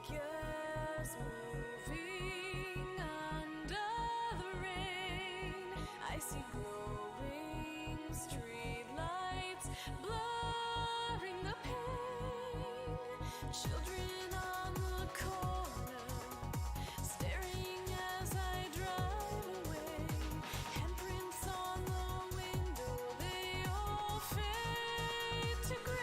Figures moving under the rain. I see glowing streetlights blurring the pain. Children on the corner staring as I drive away. Handprints on the window, they all fade to gray.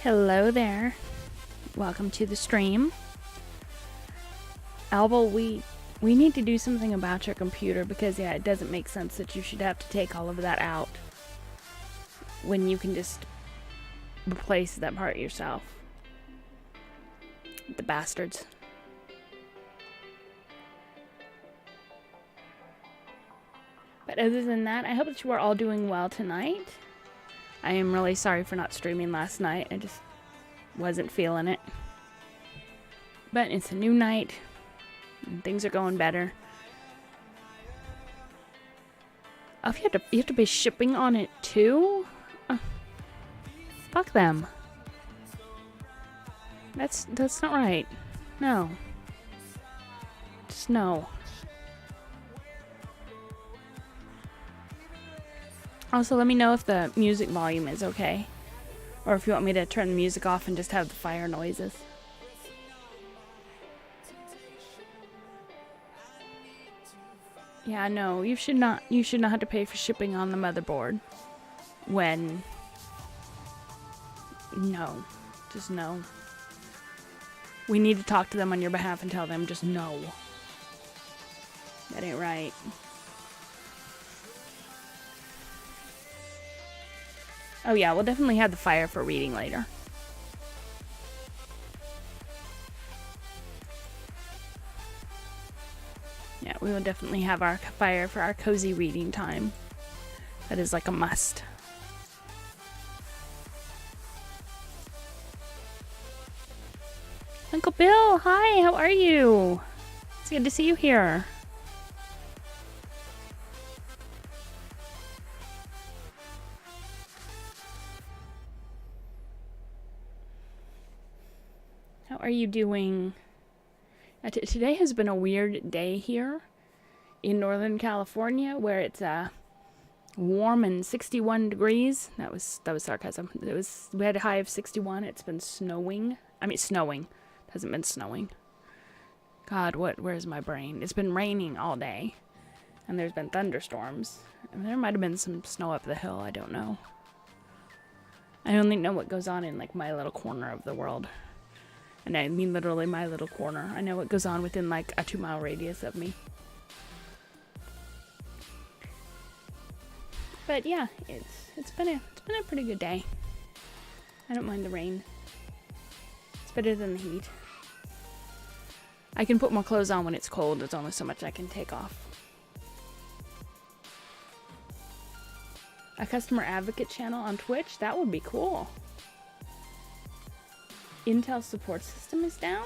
Hello there. Welcome to the stream. Albo, we need to do something about your computer because, yeah, it doesn't make sense that you should have to take all of that out when you can just replace that part yourself. The bastards. But other than that, I hope that you are all doing well tonight. I am really sorry for not streaming last night. I just wasn't feeling it. But it's a new night, and things are going better. Oh, you have to pay shipping on it too? Fuck them. That's not right. No. Just no. Also, let me know if the music volume is okay. Or if you want me to turn the music off and just have the fire noises. Yeah, no, you should not have to pay for shipping on the motherboard. When... No. Just no. We need to talk to them on your behalf and tell them just no. That ain't right. Oh yeah, we'll definitely have the fire for reading later. Yeah, we will definitely have our fire for our cozy reading time. That is like a must. Uncle Bill, hi, how are you? It's good to see you here. How are you doing? Today has been a weird day here in Northern California, where it's warm and 61 degrees. That was sarcasm. We had a high of 61. It's been snowing. I mean, snowing. It hasn't been snowing. God, where's my brain? It's been raining all day, and there's been thunderstorms. And there might have been some snow up the hill. I don't know. I only know what goes on in like my little corner of the world. And I mean literally my little corner. I know what goes on within like a 2-mile radius of me. But yeah, it's been a pretty good day. I don't mind the rain. It's better than the heat. I can put more clothes on when it's cold. There's only so much I can take off. A customer advocate channel on Twitch? That would be cool. Intel support system is down?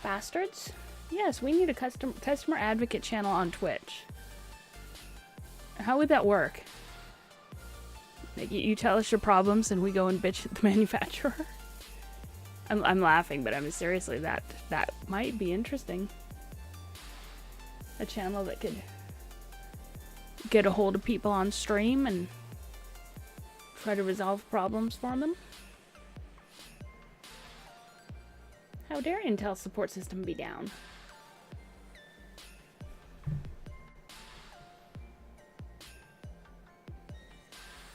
Bastards? Yes, we need a customer advocate channel on Twitch. How would that work? Like, you tell us your problems and we go and bitch at the manufacturer? I'm laughing, but I mean seriously, that might be interesting. A channel that could get a hold of people on stream and try to resolve problems for them. How dare Intel support system be down?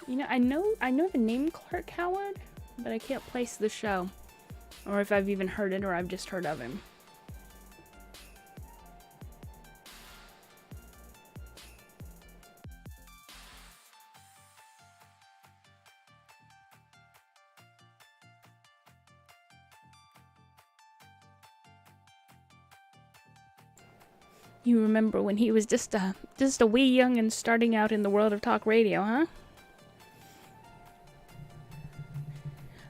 You know, I know the name Clark Howard, but I can't place the show. Or if I've even heard it, or I've just heard of him. You remember when he was just a wee young'un starting out in the world of talk radio, huh?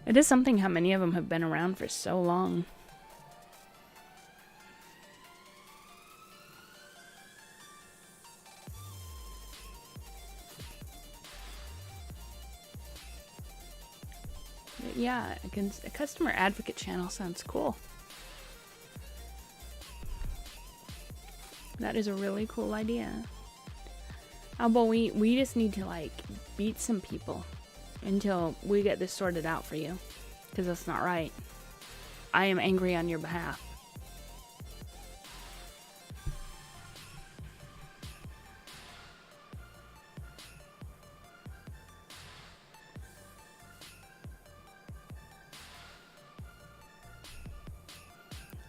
It is something how many of them have been around for so long. But yeah, a customer advocate channel sounds cool. That is a really cool idea. But we just need to like beat some people until we get this sorted out for you, because that's not right. I am angry on your behalf.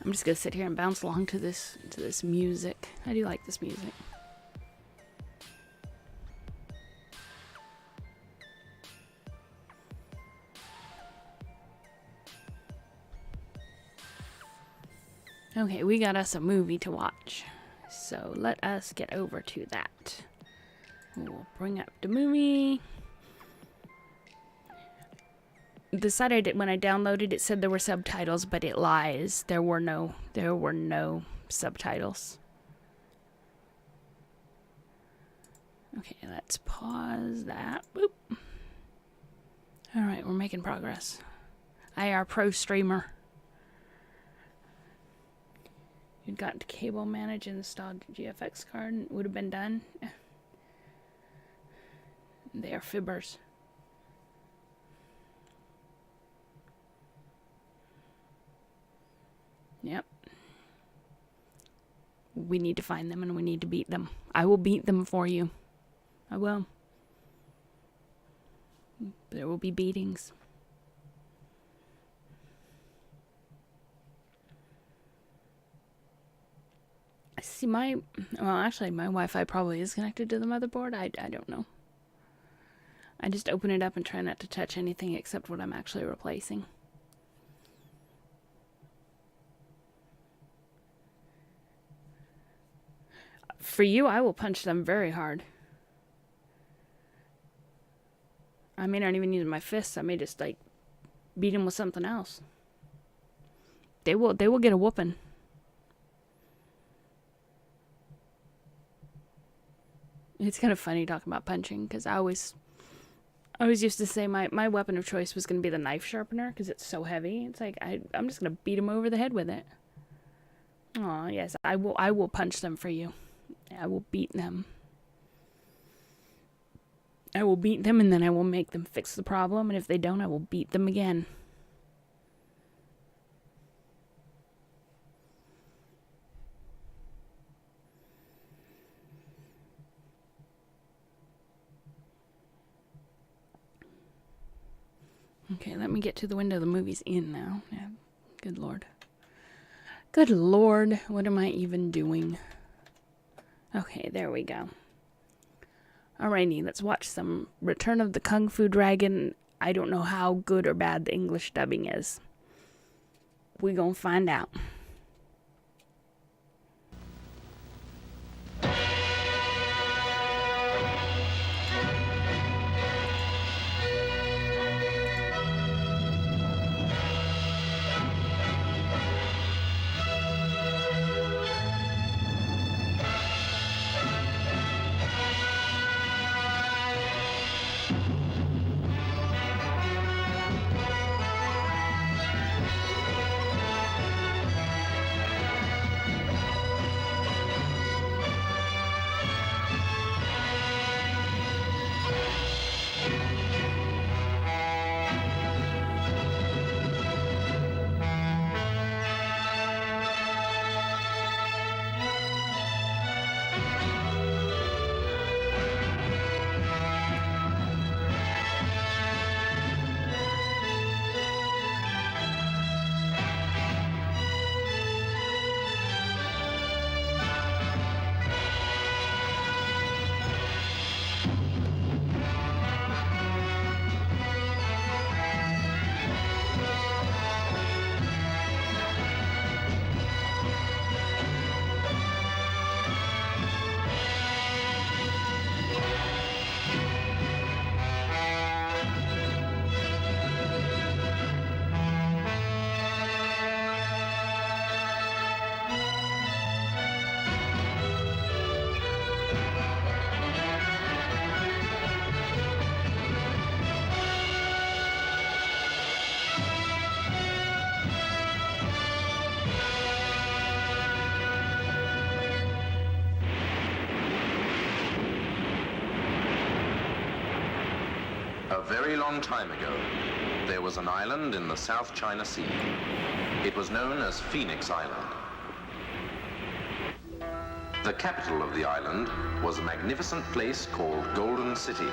I'm just gonna sit here and bounce along to this music. I do like this music. Okay, we got us a movie to watch. So let us get over to that. We'll bring up the movie. The site I did when I downloaded it said there were subtitles, but it lies. There were no subtitles. Okay, let's pause that. Boop. All right, we're making progress. IR Pro Streamer. You'd got to cable manage and installed GFX card. Would have been done. They are fibbers. Yep. We need to find them and we need to beat them. I will beat them for you. I will. There will be beatings. See, my Wi-Fi probably is connected to the motherboard. I don't know. I just open it up and try not to touch anything except what I'm actually replacing. For you, I will punch them very hard. I may not even use my fists. I may just like beat them with something else. They will get a whooping. It's kind of funny talking about punching because I always used to say my weapon of choice was going to be the knife sharpener because it's so heavy. It's like I'm just going to beat them over the head with it. Oh yes, I will punch them for you. I will beat them. I will beat them and then I will make them fix the problem, and if they don't, I will beat them again. Okay, let me get to the window the movie's in now. Yeah, good lord. Good lord, what am I even doing? Okay, there we go. Alrighty, let's watch some Return of the Kung Fu Dragon. I don't know how good or bad the English dubbing is. We gonna find out. A very long time ago, there was an island in the South China Sea. It was known as Phoenix Island. The capital of the island was a magnificent place called Golden City.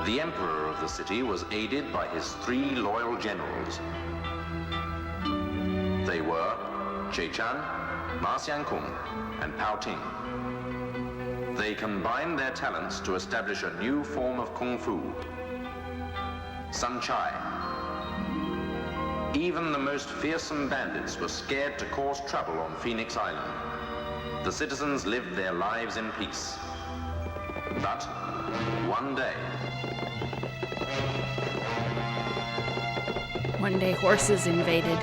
The emperor of the city was aided by his 3 loyal generals. They were Che Chan, Ma Xiang Kung, and Pao Ting. They combined their talents to establish a new form of Kung Fu, Sun Chai. Even the most fearsome bandits were scared to cause trouble on Phoenix Island. The citizens lived their lives in peace. But one day, horses invaded.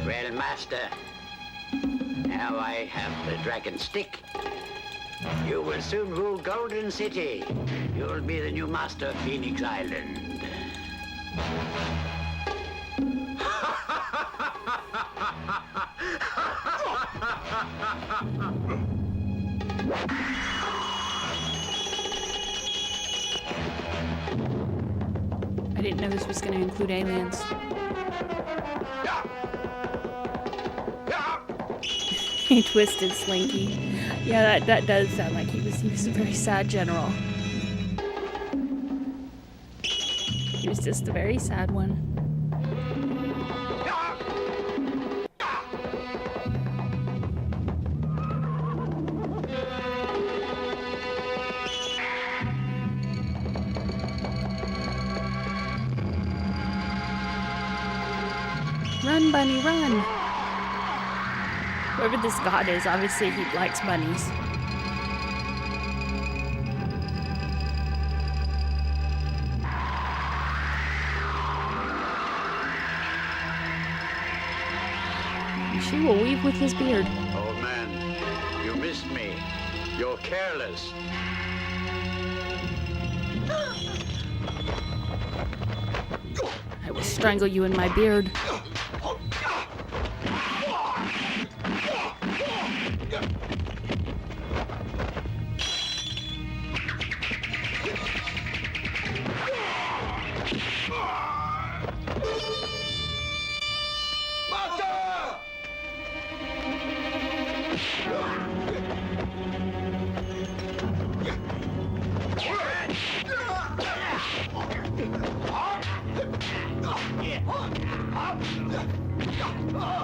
Well, Master, now I have the dragon stick. You will soon rule Golden City. You'll be the new master of Phoenix Island. I didn't know this was going to include aliens. He twisted Slinky. Yeah, that does sound like he was a very sad general. He was just a very sad one. Run, bunny, run! Whoever this god is, obviously he likes bunnies. She will weave with his beard. Old man, you missed me. You're careless. I will strangle you in my beard.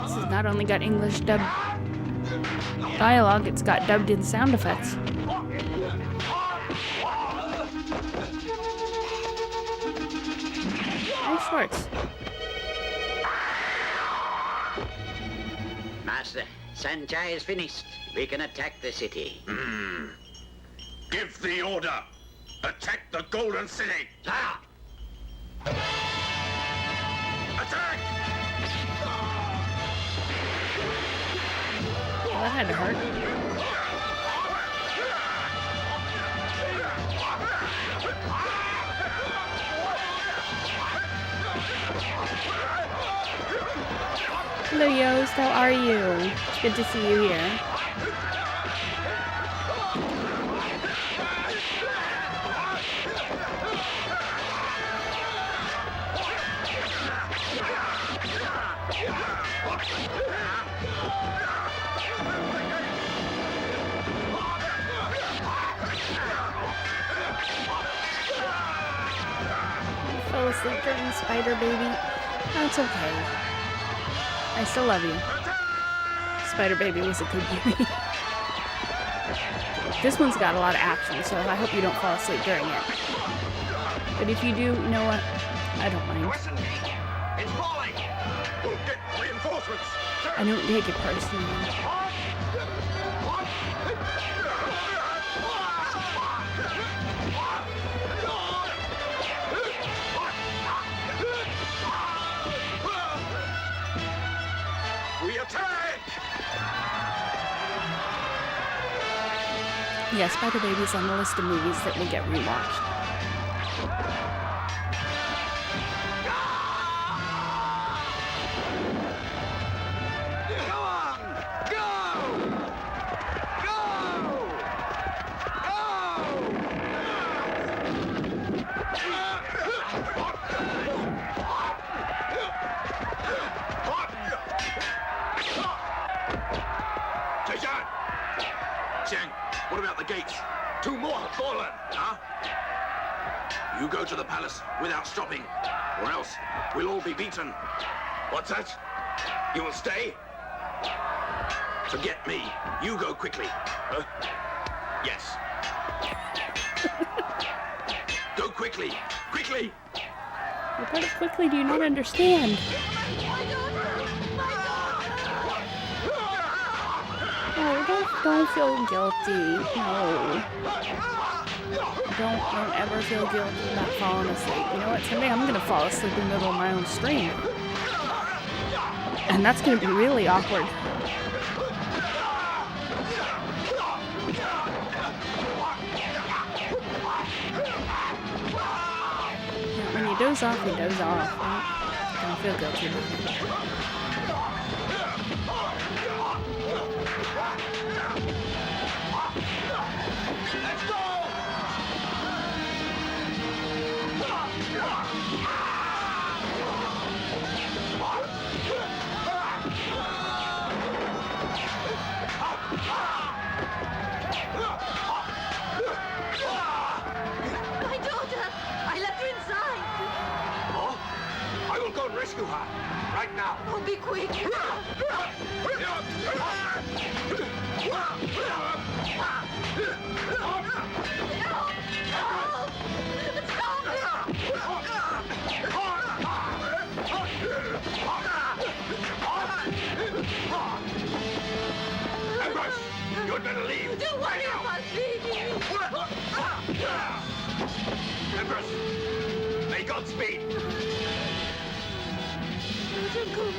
This has not only got English dubbed dialogue, it's got dubbed in sound effects. Nice shorts. Master, Sun Chai is finished. We can attack the city. Give the order. Attack the Golden City. Ah! Attack! Well, that had to hurt. Hello, Yost. How are you? It's good to see you here. Fell asleep during Spider Baby. That's okay. I still love you. Spider Baby was a good movie. This one's got a lot of action, so I hope you don't fall asleep during it. But if you do, you know what? I don't mind. It's falling. We'll get reinforcements. I don't take it personally. We attack! Yeah, Spider Baby's on the list of movies that will get rewatched. Cheng, what about the gates? 2 more have fallen, huh? You go to the palace without stopping, or else we'll all be beaten. What's that? You will stay? Forget me. You go quickly. Huh? Yes. Go quickly. Quickly! What part of quickly do you not understand? Oh, don't feel guilty. No. Don't ever feel guilty about falling asleep. You know what? Someday I'm gonna fall asleep in the middle of my own stream. And that's gonna be really awkward. Yeah, when you doze off, you doze off. Right? Don't feel guilty about it. My daughter! I left her inside! Oh? I will go and rescue her. Right now. Oh, be quick! Ambrose, you'd better leave. Don't worry about leaving! Ambrose, may God speed. Jungle,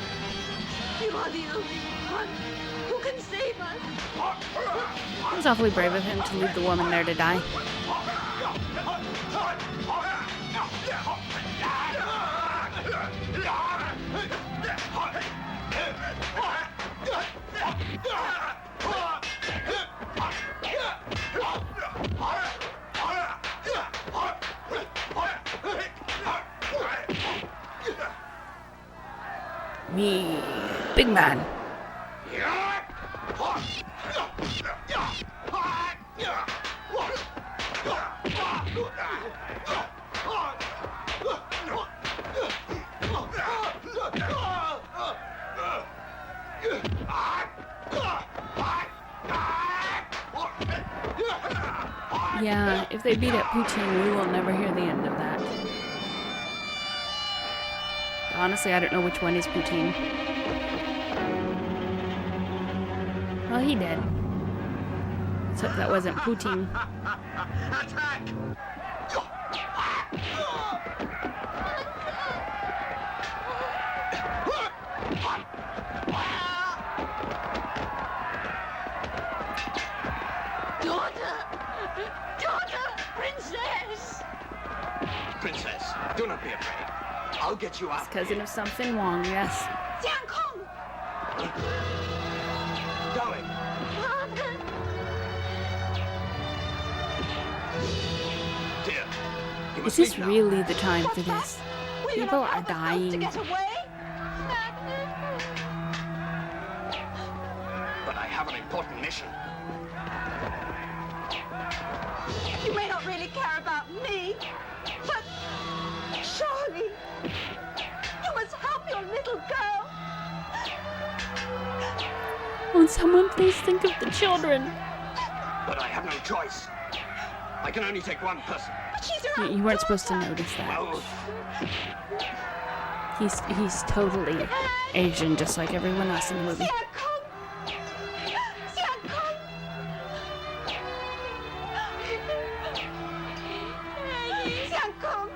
you are the only one who can save us! It was awfully brave of him to leave the woman there to die. Me, big man. Yeah, if they beat up Poutine, we will never hear the end of that. Honestly, I don't know which one is Poutine. Well, he did. Except that wasn't Poutine. Attack! Daughter! Princess! Princess, do not be afraid. I'll get you out. Cousin of something Wong, yes. Jiang Kong! Darling, Father! dear. You Is must this leave now. really the time for this? Will you People not are help us both dying. to get away? But I have an important mission. You may not really care about me, but surely you must help your little girl. Won't someone please think of the children? But I have no choice. I can only take one person. But she's her own You weren't supposed to daughter. notice that. Well, He's totally Asian, just like everyone else in the movie. Jiang Kong! Jiang Kong! Jiang Kong!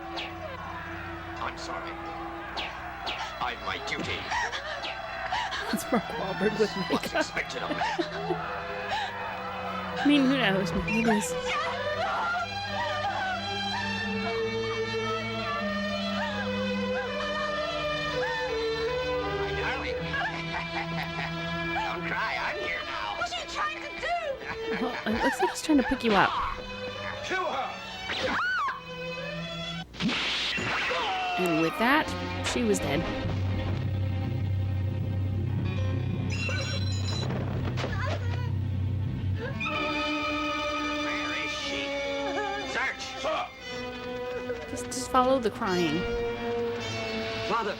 I'm sorry. I've my duty. It's Mark Wahlberg with What's makeup. expected of me? I mean, who knows? Maybe it is. My darling. Don't cry, I'm here now. What are you trying to do? Well, it looks like he's trying to pick you up. Kill her! And with that, she was dead. Where is she? Search! Sir! Just follow the crying. Father,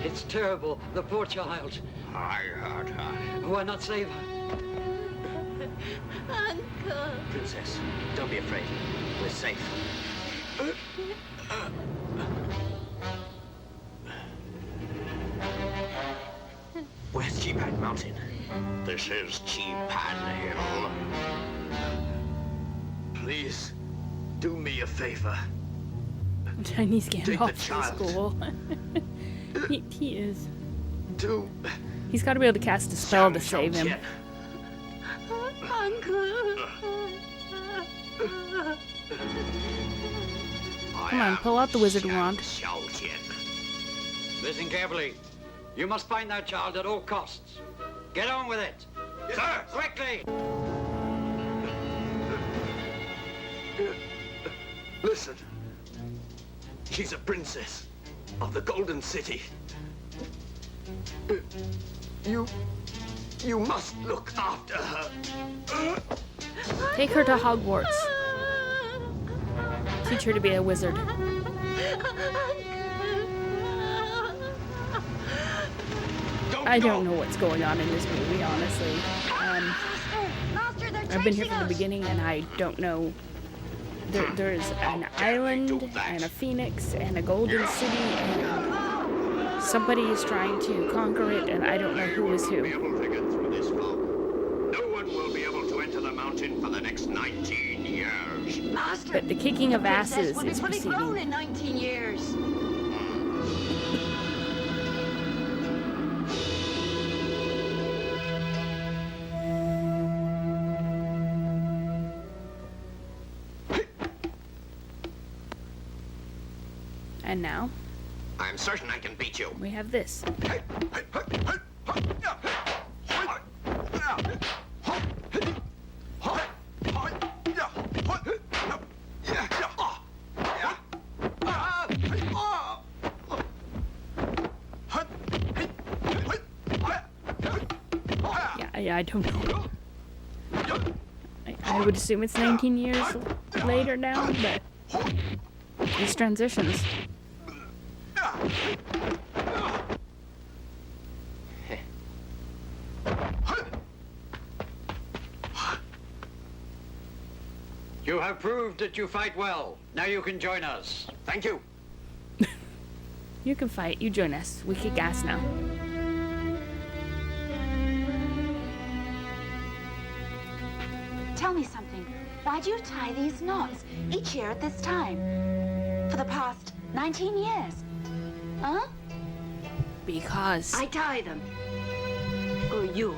it's terrible. The poor child. I heard her. Why not save her? Uncle. Princess, don't be afraid. We're safe. Where's Jipan Mountain? This is Jipan Hill. Please, do me a favor. Chinese Take Gandalf the from child. school. he is. Do He's got to be able to cast a spell to save him. Uncle. Come on, pull out the wizard wand. Listen carefully. You must find that child at all costs. Get on with it. Sir! Quickly! Listen. She's a princess of the Golden City. You must look after her. Take her to Hogwarts. Teach her to be a wizard. I don't know what's going on in this movie, honestly. Master, they're I've been here chasing from the us. beginning, and I don't know. There's an island, and a phoenix, and a golden city, and somebody is trying to conquer it, and I don't know who is Be who. able to get through this fog. No one will be able to enter the mountain for the next 19 years. Master, But the kicking of princess asses will be is fully grown proceeding. in 19 years. And now, I'm certain I can beat you. we have this. Yeah, I don't know. I would assume it's 19 years later now, but these transitions. You have proved that you fight well. Now you can join us. Thank you. You can fight. You join us. We kick ass now. Tell me something. Why do you tie these knots each year at this time? For the past 19 years. Huh? Because. I tie them. Or you.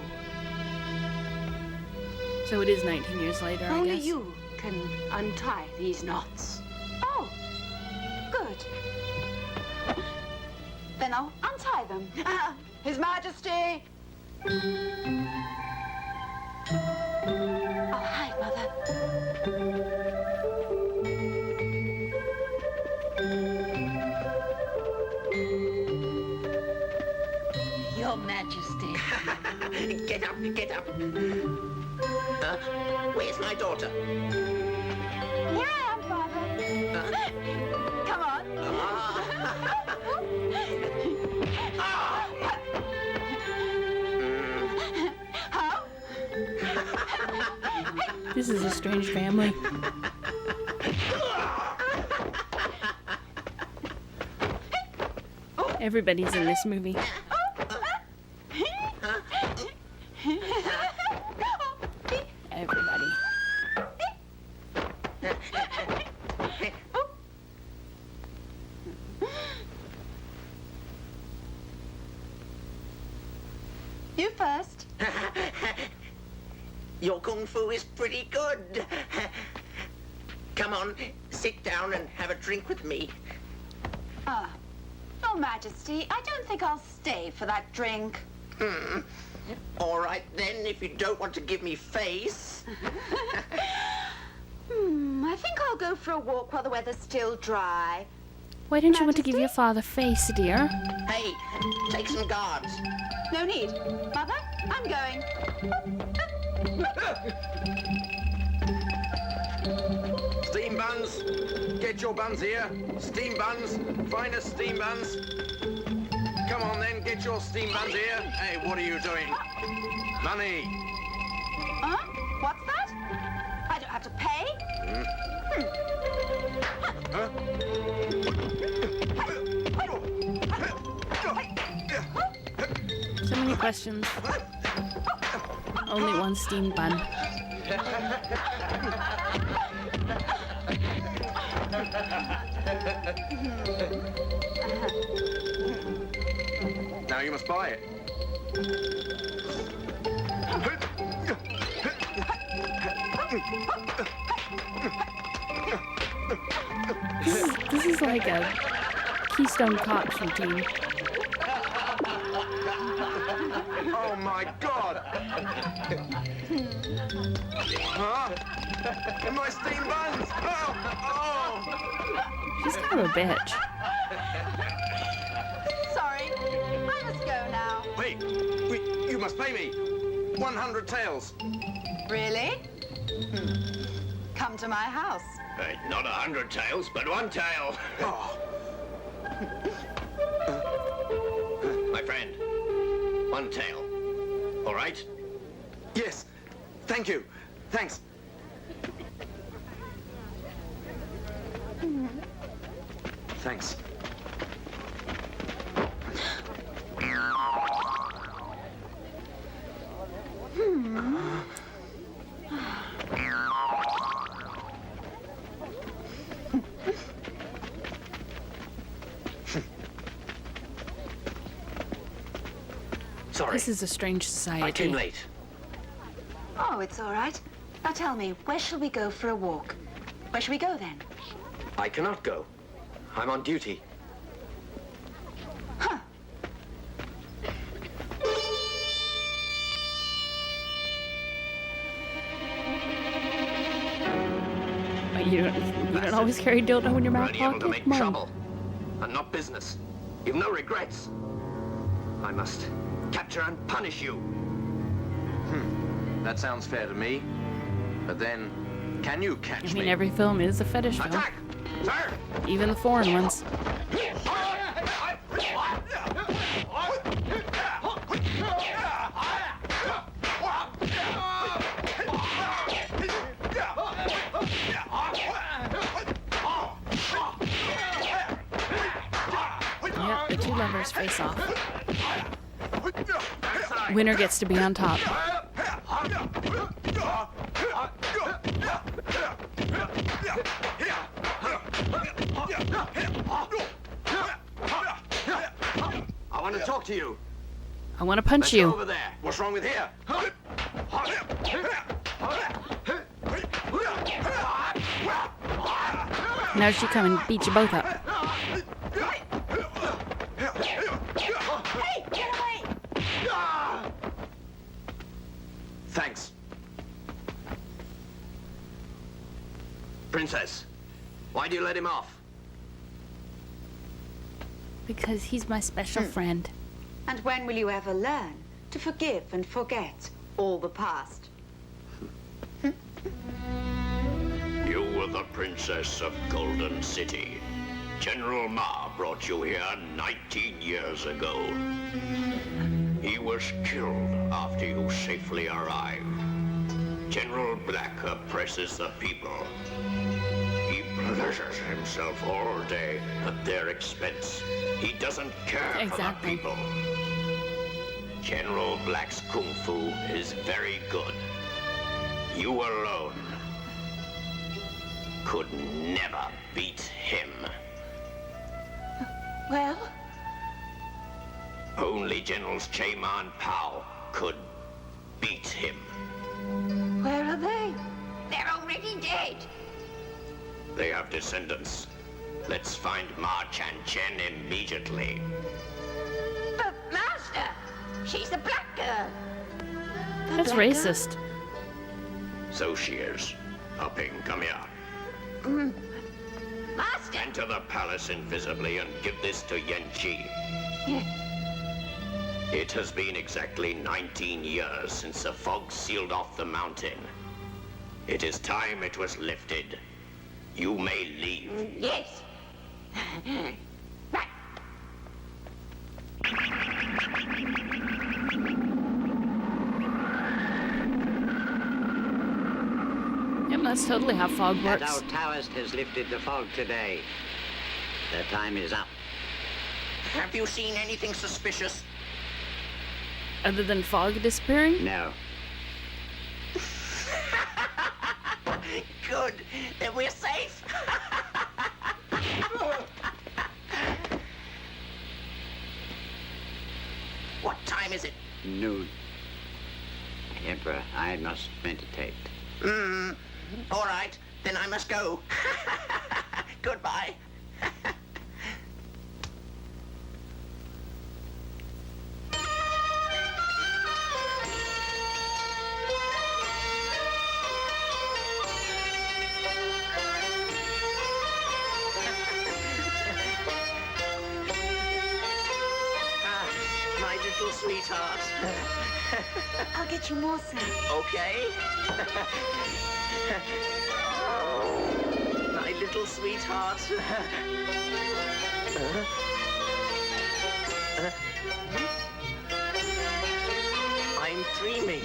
So it is 19 years later, I Only guess. you can untie these knots. Oh, good. Then I'll untie them. His Majesty! Oh, hi, Mother. Your Majesty. Get up, get up. Where's my daughter? Here I am, Father. Come on. How? This is a strange family. Everybody's in this movie. Everybody. You first. Your kung fu is pretty good. Come on, sit down and have a drink with me. Your Majesty, I don't think I'll stay for that drink. All right then, if you don't want to give me face. I think I'll go for a walk while the weather's still dry. Why didn't you want to give Majesty? your father face, dear? Hey, take some guards. No need. Mother, I'm going. Steam buns. Get your buns here. Steam buns. Finest steam buns. Come on then, get your steam buns here. Hey, what are you doing? Money. Huh? What's that? I don't have to pay? Huh? So many questions. Only one steam bun. Now you must buy it. This is like a Keystone Cops routine. Oh my God! Huh? And my steam buns! Oh! She's kind of a bitch. Sorry. I must go now. Wait, you must pay me 100 taels. Really? Come to my house. Not 100 taels, but 1 tael. Oh. My friend, 1 tael. All right? Yes, thank you. Thanks. Thanks. Sorry, This is a strange I came society. late. Oh, it's all right. Now tell me, where shall we go for a walk? Where shall we go then? I cannot go. I'm on duty. Huh. But you don't always carry dildo in your You're back only able pocket? to make Come on. trouble, and not business. You've no regrets. I must capture and punish you. That sounds fair to me. But then, can you catch I mean, me? every film is a fetish film. Attack! Sir! Even the foreign ones. Yep, the two lovers face off. Winner gets to be on top. I want to talk to you. I want to punch Let's go you. over there. What's wrong with here? Now she come and beat you both up. Hey, get away! Thanks. Princess, why do you let him off? Because he's my special friend. And when will you ever learn to forgive and forget all the past? You were the princess of Golden City. General Ma brought you here 19 years ago. He was killed after you safely arrived. General Black oppresses the people. He pleasures himself all day at their expense. He doesn't care Exactly. for the people. General Black's kung fu is very good. You alone could never beat him. Well, Only Generals Chema and Pao could beat him. where are they? They're already dead. They have descendants. Let's find Ma Chan-Chen immediately. But Master, she's a black girl. That's racist. So she is. Hopping, come here. Master, Enter the palace invisibly and give this to Yen Chi. It has been exactly 19 years since the fog sealed off the mountain. It is time it was lifted. You may leave. Yes. Right. Yep, that's totally how fog That works. old Taoist has lifted the fog today. The time is up. Have you seen anything suspicious? Other than fog disappearing? No. Good. Then we're safe. What time is it? Noon. Emperor, I must meditate. All right. Then I must go. Goodbye. My little sweetheart. I'll get you more, sir. Okay. My little sweetheart. I'm dreaming.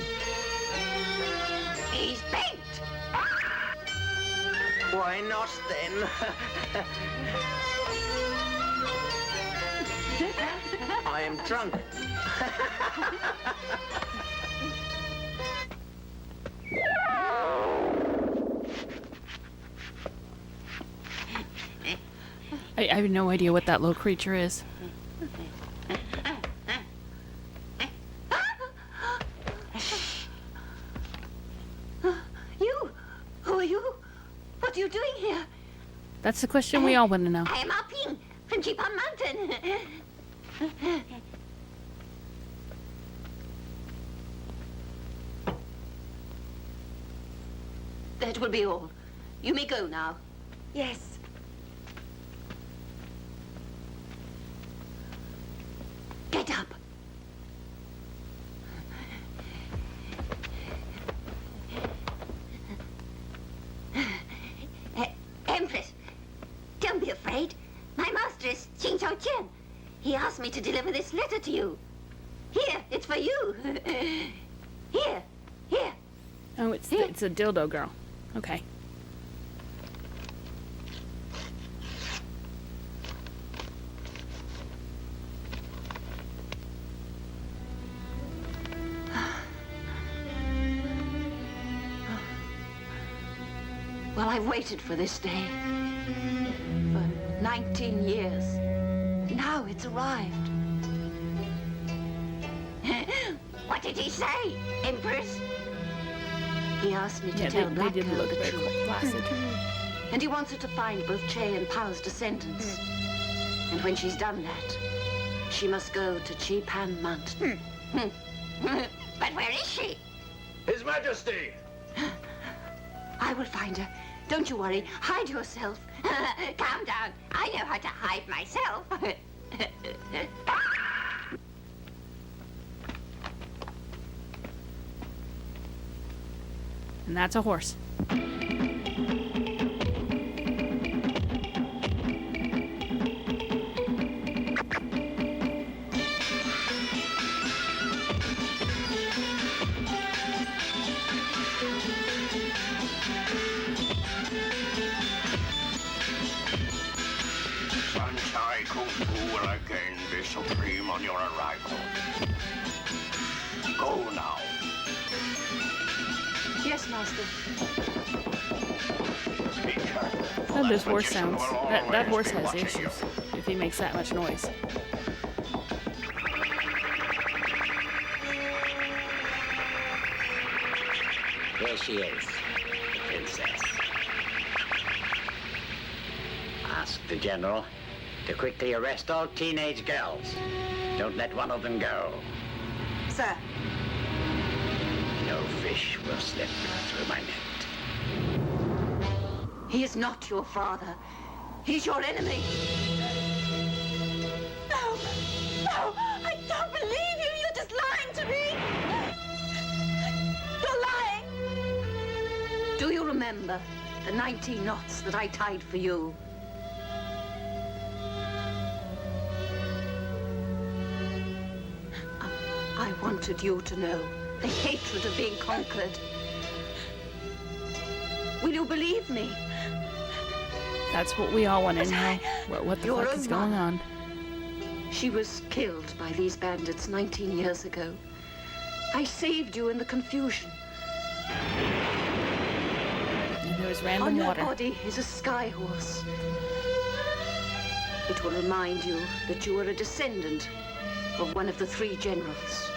He's bent. Why not then? I am drunk. I have no idea what that little creature is. You? Who are you? What are you doing here? That's the question we all want to know. I am Aping from Jipan Mountain. That will be all. You may go now. Yes. Get up. Empress, don't be afraid. My master is Qing Chao Qian. He asked me to deliver this letter to you. Here, it's for you. Here. Oh, it's a dildo girl. Okay. Well, I've waited for this day. For 19 years. Now it's arrived. What did he say, Empress? He asked me to Yeah, tell they Black didn't Girl look the very truth. placid. And he wants her to find both Che and Pao's descendants. And when she's done that, she must go to Jipan Mountain. But where is she? His Majesty! I will find her. Don't you worry. Hide yourself. Calm down. I know how to hide myself. And that's a horse. Sanchai Kung Fu will again be supreme on your arrival. Go now. Yes, Master. Be careful. How this horse magician sounds. will That always horse be has watching issues you. if he makes that much noise. Here she is, the princess. Ask the general to quickly arrest all teenage girls. Don't let one of them go. Sir. No fish will slip through my net. He is not your father. He's your enemy. No, I don't believe you. You're just lying to me. You're lying. Do you remember the 19 knots that I tied for you. I wanted you to know the hatred of being conquered. Will you believe me? That's what we all want to know. What the Your fuck own is going mother. on? She was killed by these bandits 19 years ago. I saved you in the confusion. And there was On random your water. body is a sky horse. It will remind you that you are a descendant of one of the 3 generals.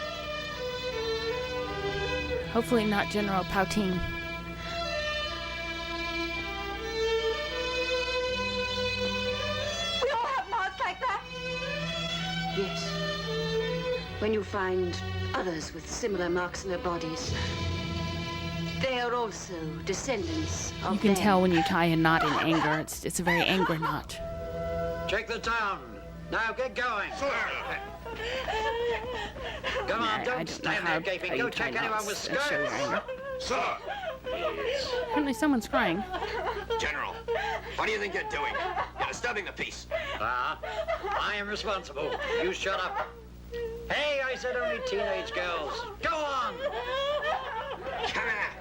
Hopefully not General Pouting. We all have marks like that? Yes. When you find others with similar marks in their bodies, they are also descendants of You can them. tell when you tie a knot in anger. It's a very angry knot. Check the town. Now get going. Come on, I don't don't know stand how there gaping. you Go tie check anyone knots with and show your skirts. anger. Sir! Apparently someone's crying. General, what do you think you're doing? You're disturbing the peace. I am responsible. You shut up. Hey, I said only teenage girls. Go on. Come here.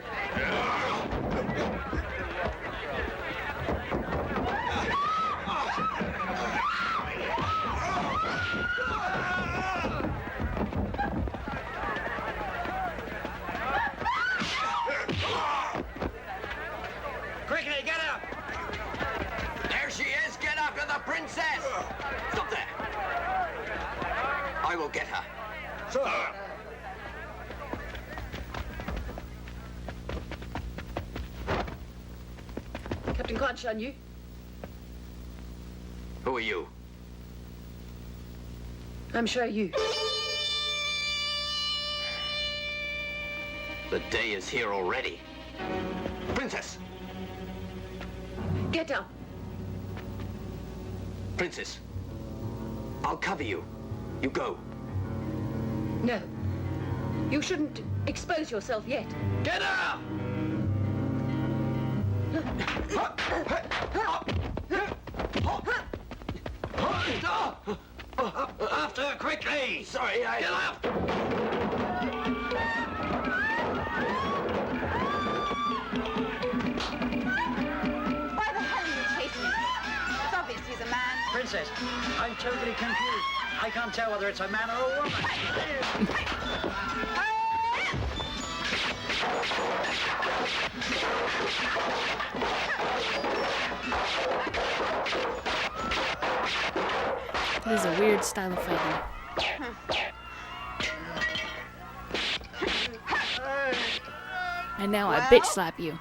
Quickly, get up. There she is. Get after the princess. Stop there. I will get her. Sir. Captain Quan Yu? Who are you? I'm sure you. The day is here already. Princess! Get up. Princess! I'll cover you. You go. No. You shouldn't expose yourself yet. Get up. After her, quickly. Sorry, Get up. Why the hell are you chasing me? It's obvious he's a man. Princess, I'm totally confused. I can't tell whether it's a man or a woman. This is a weird style of fighting. And now I bitch slap you.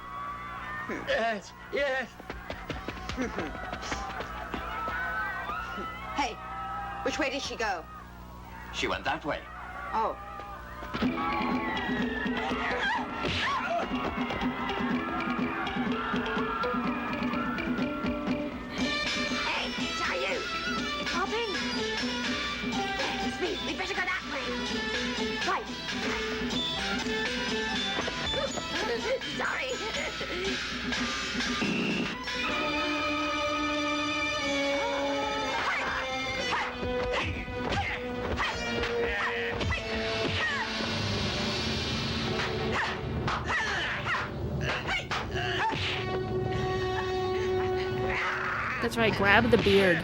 Yes, yes. Hey, which way did she go? She went that way. Oh. Hey, Xiao Yu! Hop in. It's me. We better go that way. Right. Sorry. That's right, grab the beard.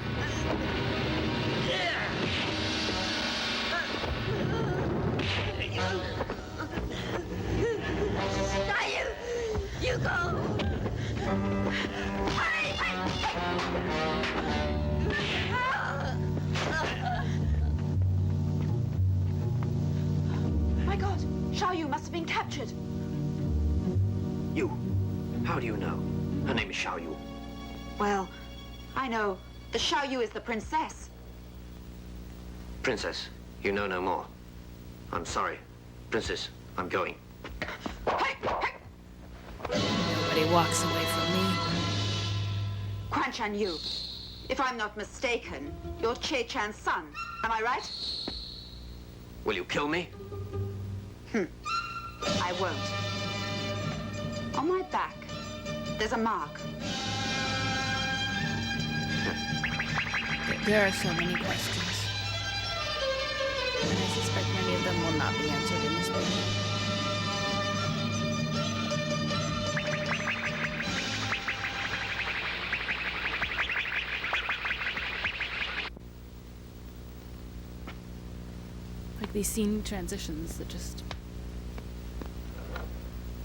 Xiao Yu! You go! My God, Xiao Yu must have been captured. You? How do you know? Her name is Xiao Yu. Well, I know. The Xiao Yu is the princess. Princess, you know no more. I'm sorry. Princess, I'm going. Nobody walks away from me. Quan Chan Yu, if I'm not mistaken, you're Che Chan's son. Am I right? Will you kill me? I won't. On my back, There's a mark. There are so many questions. And I suspect many of them will not be answered in this video. Like these scene transitions that just...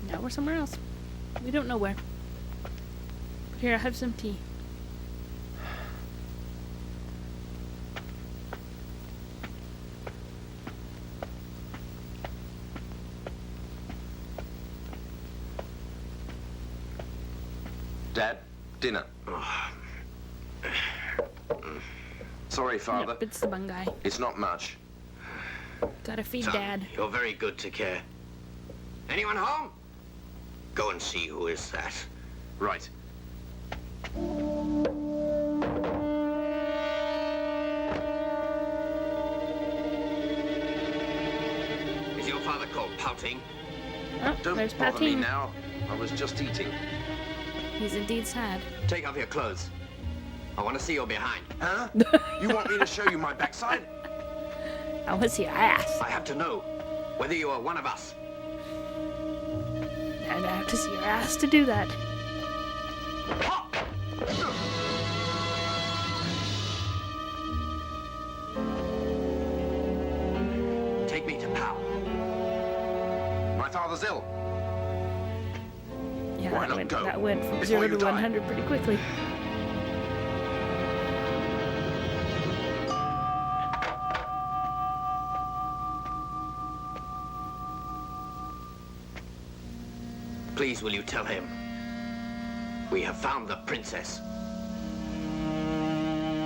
Now we're somewhere else. We don't know where. But here, have some tea. Dad, dinner. Sorry, Father. Yep, it's the Bungai. It's not much. Gotta feed Son, Dad. you're very good to care. Anyone home? Go and see who is that. Right. Is your father called Pouting? Oh, Don't there's bother me Patine. now. I was just eating. He's indeed sad. Take off your clothes. I want to see your behind. Huh? You want me to show you my backside? How was your ass? I have to know whether you are one of us. And I have to see your ass to do that. Take me to Pal. My father's ill. Yeah, Why not go? that went from Before 0 you to die. 100 pretty quickly. Please, will you tell him? We have found the princess.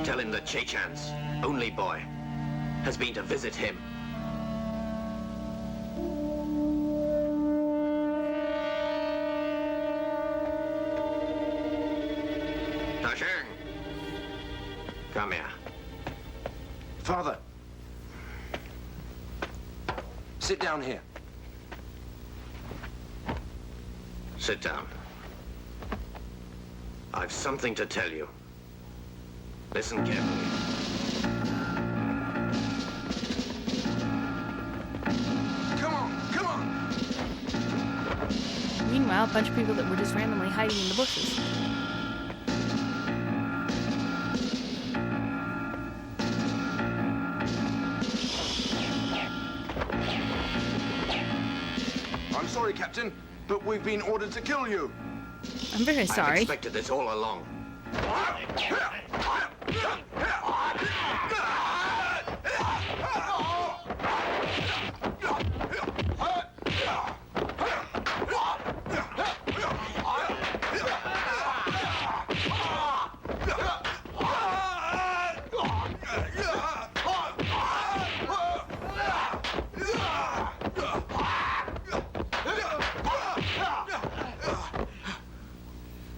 Tell him that Chechan's only boy has been to visit him. Tasheng! Come here. Father. Sit down here. Sit down. I've something to tell you. Listen carefully. Come on, come on! Meanwhile, a bunch of people that were just randomly hiding in the bushes. I'm sorry, Captain, but we've been ordered to kill you. I'm very I've sorry. expected this all along.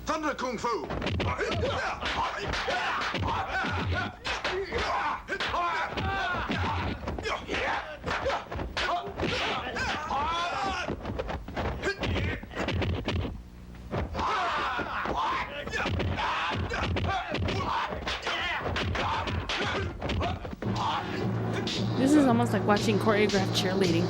Thunder Kung Fu! This is almost like watching choreographed cheerleading.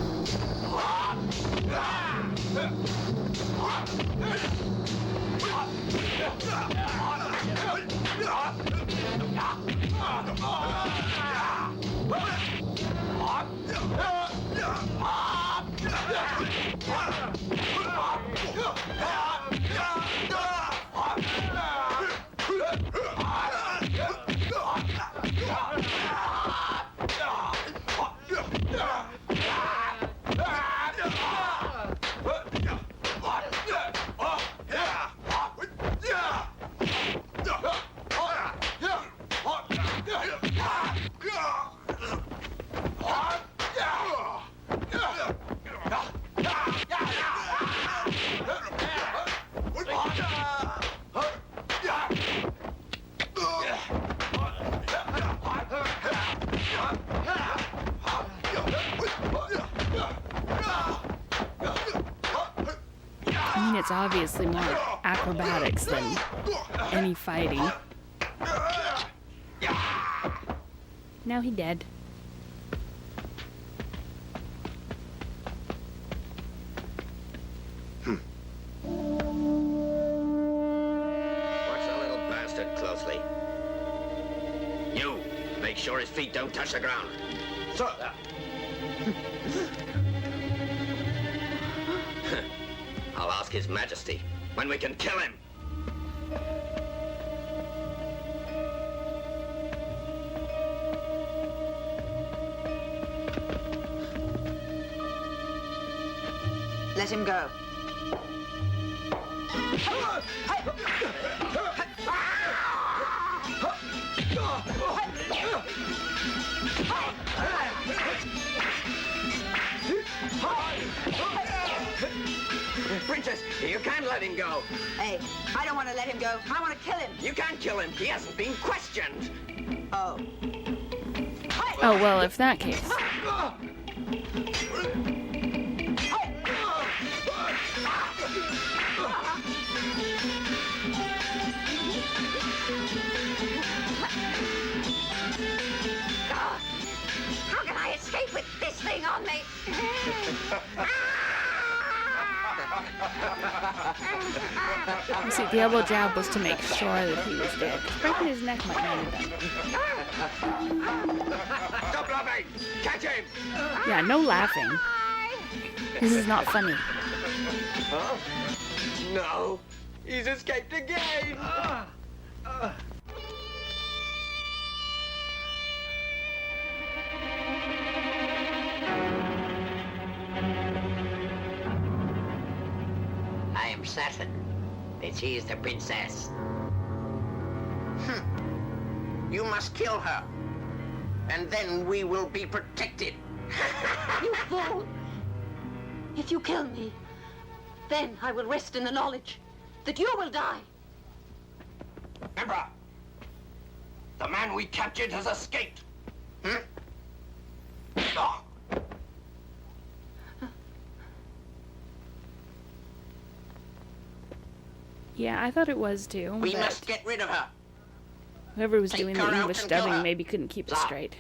it's obviously more acrobatics than any fighting. Now he dead. Watch the little bastard closely. You, make sure his feet don't touch the ground. Sir. I'll ask His Majesty when we can kill him. Let him go. Princess, you can't let him go. Hey, I don't want to let him go. I want to kill him. You can't kill him. He hasn't been questioned. Oh. Oh, well, if that case. How can I escape with this thing on me? You see, the elbow jab was to make sure that he was dead. Breaking his neck might not have done. Stop laughing! Catch him! Yeah, no laughing. This is not funny. Huh? No, he's escaped again! I am certain that she is the princess. You must kill her, and then we will be protected. You fool! If you kill me, then I will rest in the knowledge that you will die. Emperor, the man we captured has escaped. Oh. Yeah, I thought it was too. We but must get rid of her. whoever was Take doing her the out English and kill dubbing her. maybe couldn't keep it Stop. straight.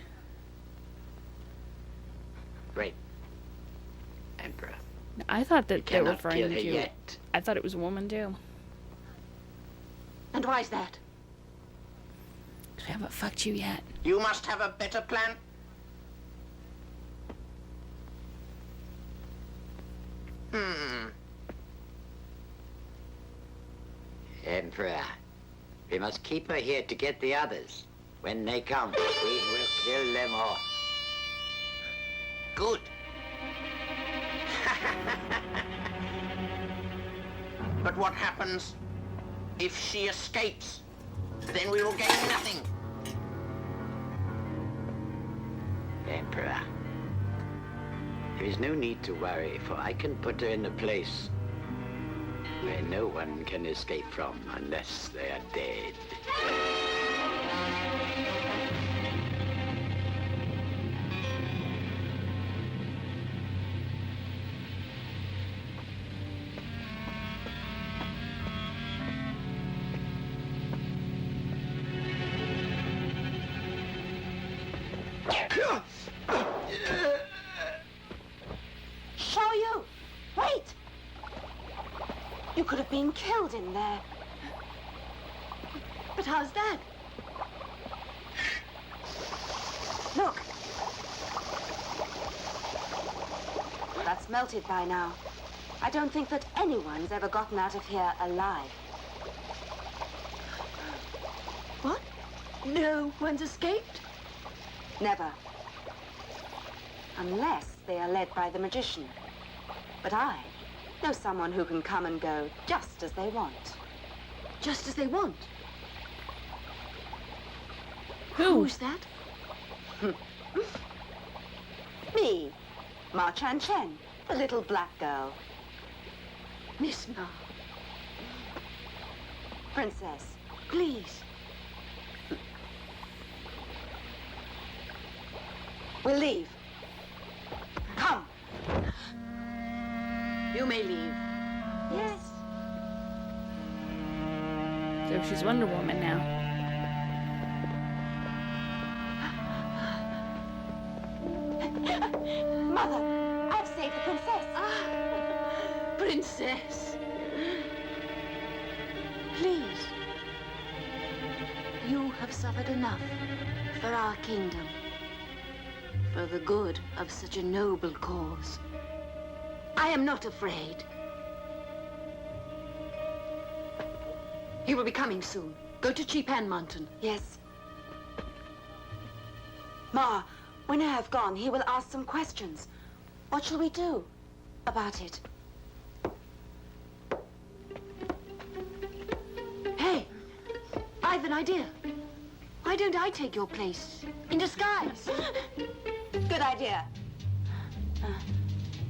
Great. Emperor, I thought that they were cannot kill referring her to. yet. I thought it was a woman too. And why's that? I haven't fucked you yet. You must have a better plan. Emperor, we must keep her here to get the others. When they come, we will kill them all. Good. But what happens if she escapes? Then we will gain nothing. Emperor, there is no need to worry, for I can put her in a place where no one can escape from unless they are dead. Show you! Wait! You could have been killed in there. But how's that? Look. That's melted by now. I don't think that anyone's ever gotten out of here alive. What? No one's escaped? Never. Unless they are led by the magician. But I know someone who can come and go just as they want. Just as they want? Who? Who's that? Me, Ma Chan Chen, the little black girl. Miss Ma. Princess, please. We'll leave. Come. You may leave. Yes, So she's Wonder Woman now. Mother, I've saved the princess. Princess. Please. You have suffered enough for our kingdom. For the good of such a noble cause. I am not afraid. He will be coming soon. Go to Chepan Mountain. Yes. Ma, when I have gone, he will ask some questions. What shall we do about it? Hey, I've an idea. Why don't I take your place in disguise? Good idea.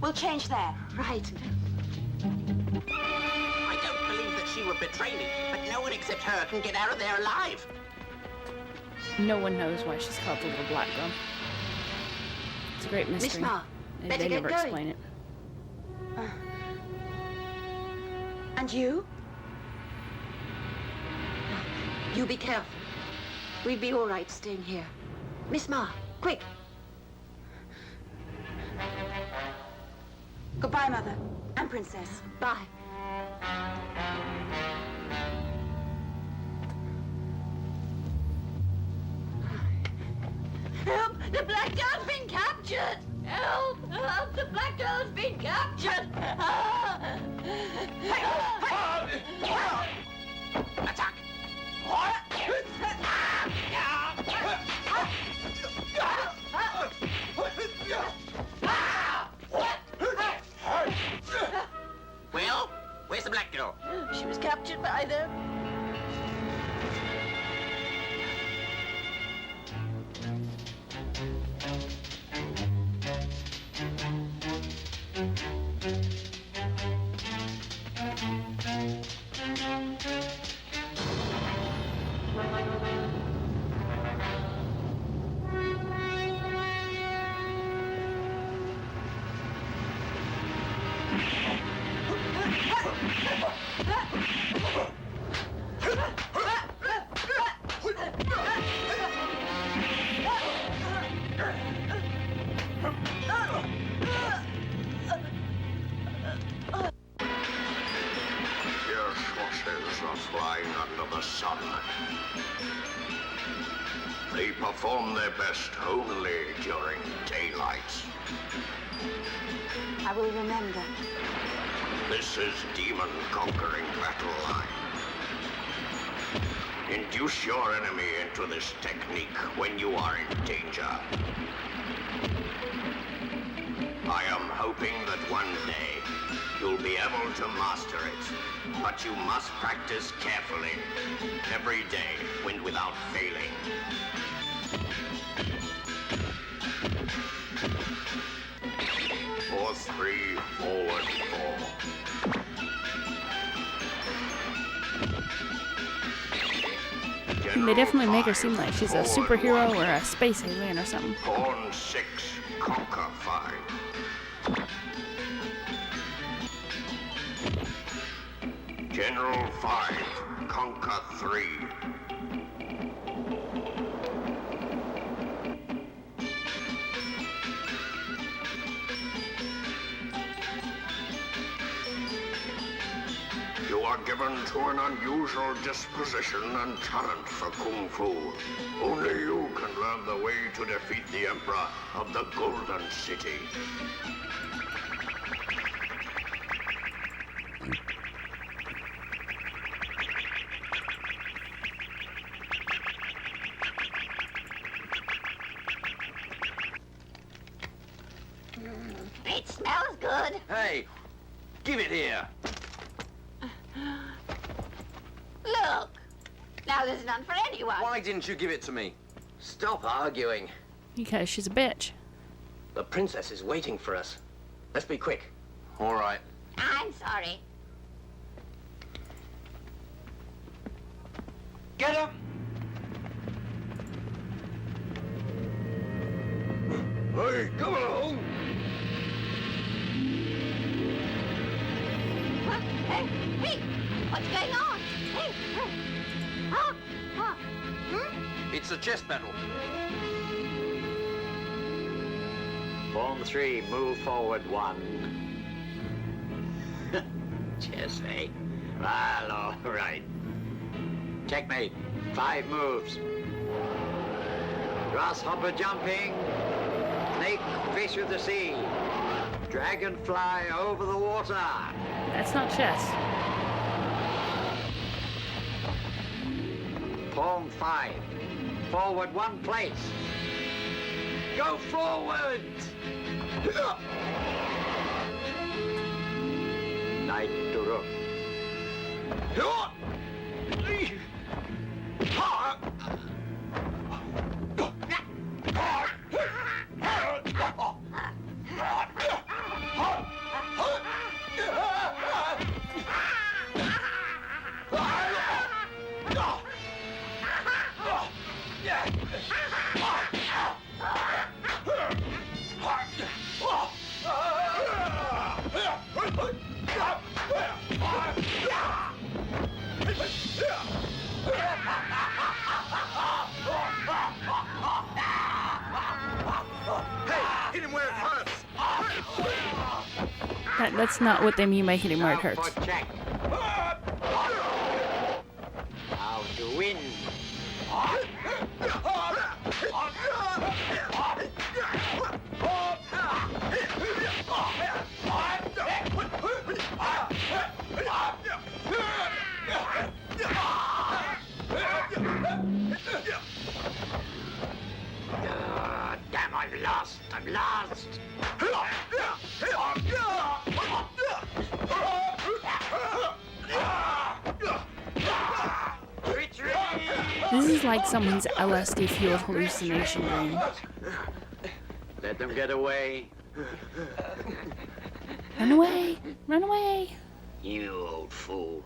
We'll change there. Right. I don't believe that she would betray me, but no one except her can get out of there alive. No one knows why she's called the Little Black Girl. It's a great mystery. Miss Ma, They better get never going. explain it. And you? You be careful. We'd be all right staying here. Miss Ma, quick. Goodbye, Mother. And Princess. Bye. Help! The Black Girl's been captured! Help! Help! The Black Girl's been captured! Attack! Well, where's the Black Girl? She was captured by them. Fierce horses are flying under the sun. They perform their best only during daylight. I will remember. This is Demon Conquering Battle Line. Induce your enemy into this technique when you are in danger. I am hoping that one day you'll be able to master it, but you must practice carefully every day when without failing. Four, 3, forward, 4. They definitely make her seem like she's a superhero or a space alien or something. Pawn 6, conquer 5. General 5, conquer 3. You are given to an unusual disposition and talent for Kung Fu. Only you can learn the way to defeat the Emperor of the Golden City. It smells good. Hey, give it here. Look. Now there's none for anyone. Why didn't you give it to me? Stop arguing. Because she's a bitch. The princess is waiting for us. Let's be quick. All right. I'm sorry. Get up! Hey, come along! Hey, what's going on? Hey, It's a chess battle. Form 3, move forward 1. Chess, eh? Well, all right. Checkmate. 5 moves. Grasshopper jumping. Snake fish of the sea. Dragonfly over the water. That's not chess. Pawn 5. Forward 1 place. Go forward! Knight to rook. Hit him where it hurts. That's not what they mean by hitting where it Now hurts. for check. How to win. Damn, I've lost. I've lost. This is like someone's LSD-fueled hallucination dream. Let them get away. Run away! Run away! You old fool.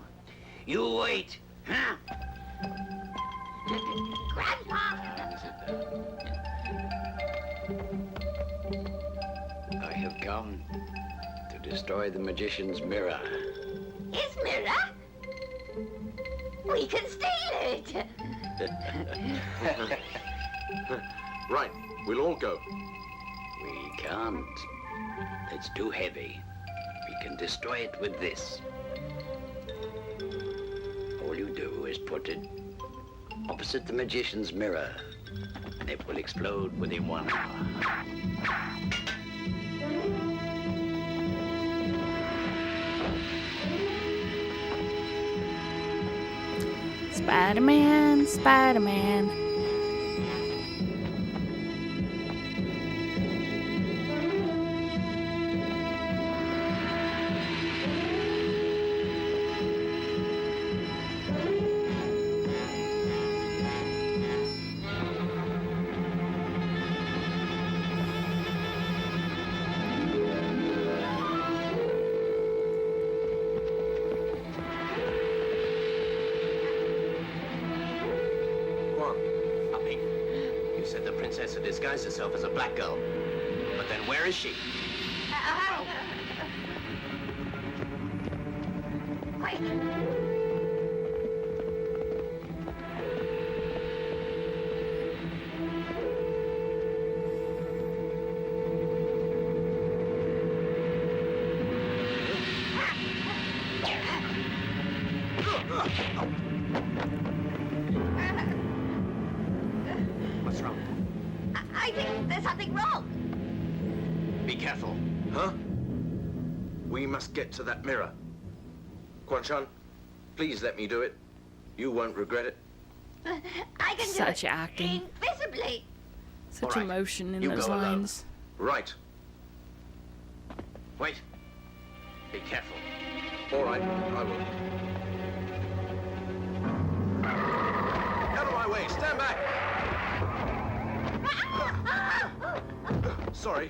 You wait. Huh? Grandpa! I have come to destroy the magician's mirror. His mirror? We can steal it! Right, we'll all go. We can't. It's too heavy. We can destroy it with this. All you do is put it opposite the magician's mirror, and it will explode within 1 hour. Spider-Man, Spider-Man. Nothing. You said the princess had disguised herself as a black girl. But then where is she? Quick! What's wrong? I think there's something wrong. Be careful. Huh? We must get to that mirror. Quan Chan, please let me do it. You won't regret it. I can Such do it acting. invisibly. Such All right, emotion in you those go alone. lines. Right. Wait. Be careful. All right, I will. Out of my way, stand back! Sorry.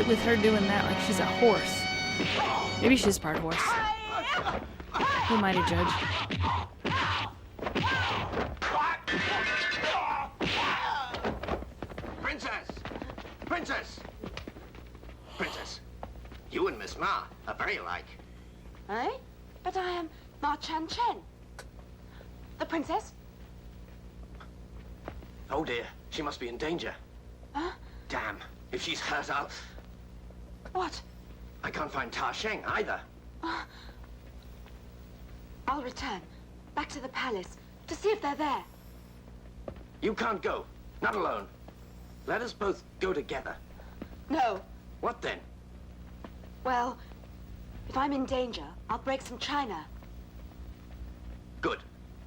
it with her doing that like she's a horse? Maybe she's part horse. Who am I to judge? Princess! Princess! Princess, you and Miss Ma are very alike. Eh? But I am Ma Chan Chen. The princess? Oh dear, she must be in danger. Huh? Damn, if she's hurt, What? I can't find Ta Sheng either. I'll return. Back to the palace. To see if they're there. You can't go. Not alone. Let us both go together. No. What then? Well, if I'm in danger, I'll break some china. Good.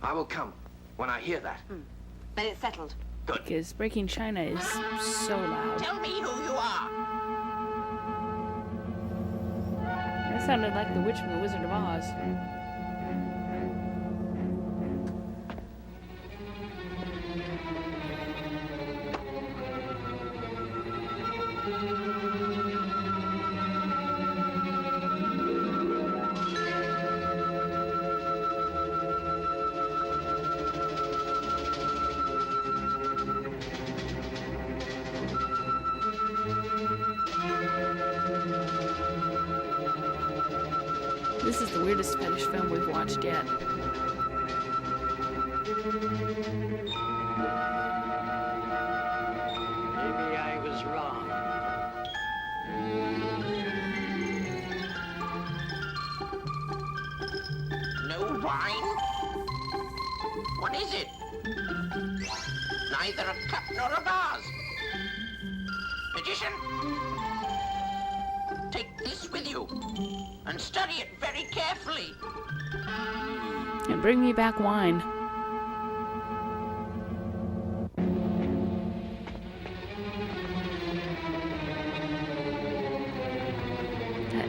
I will come when I hear that. Then it's settled. Good. Because breaking china is so loud. Tell me who you are. That sounded like the witch from the Wizard of Oz. This is the weirdest fetish film we've watched yet. Maybe I was wrong. No wine? What is it? Neither a cup nor a vase. Magician? Take this with you and study it very carefully. And bring me back wine.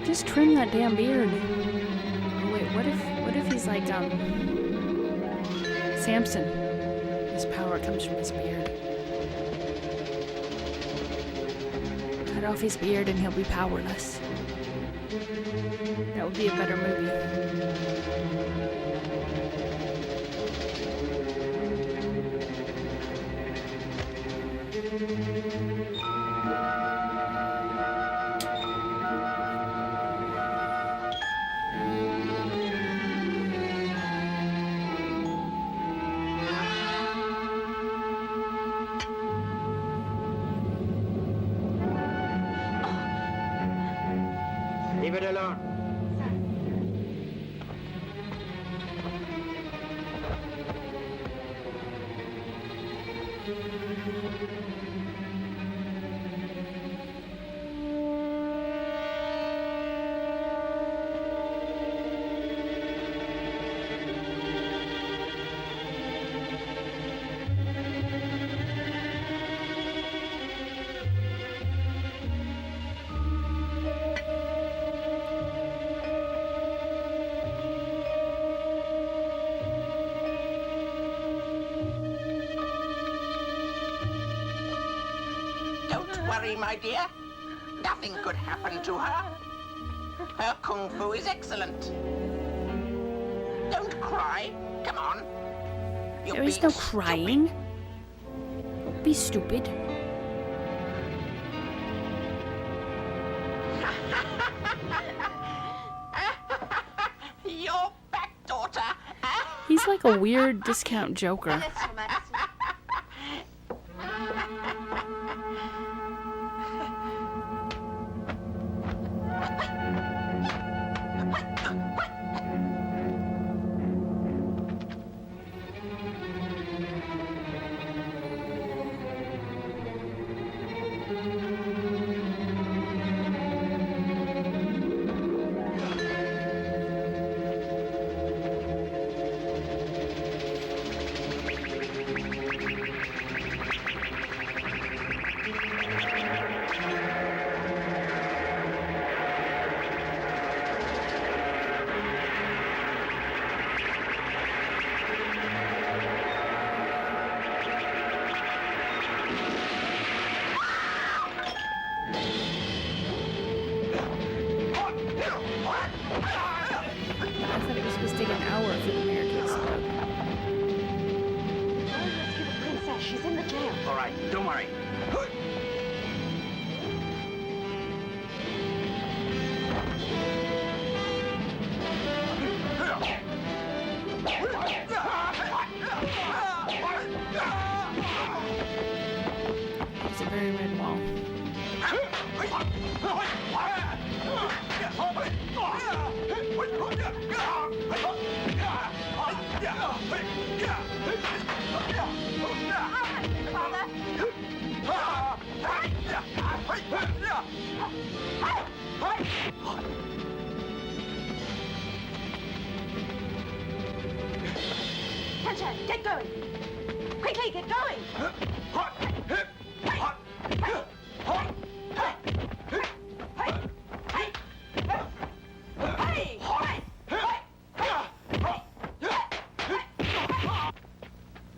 Just trim that damn beard. Oh wait, what if he's like Samson? His power comes from his beard. Cut off his beard and he'll be powerless. That would be a better movie. Leave it alone. Don't worry, my dear. Nothing could happen to her. Her kung fu is excellent. Don't cry. Come on. You're There is being no crying. Don't be stupid. You're back, daughter. He's like a weird discount Joker. Yes, Your Majesty. right, don't worry. It's a very red wall. Catcher, get going. Quickly, get going.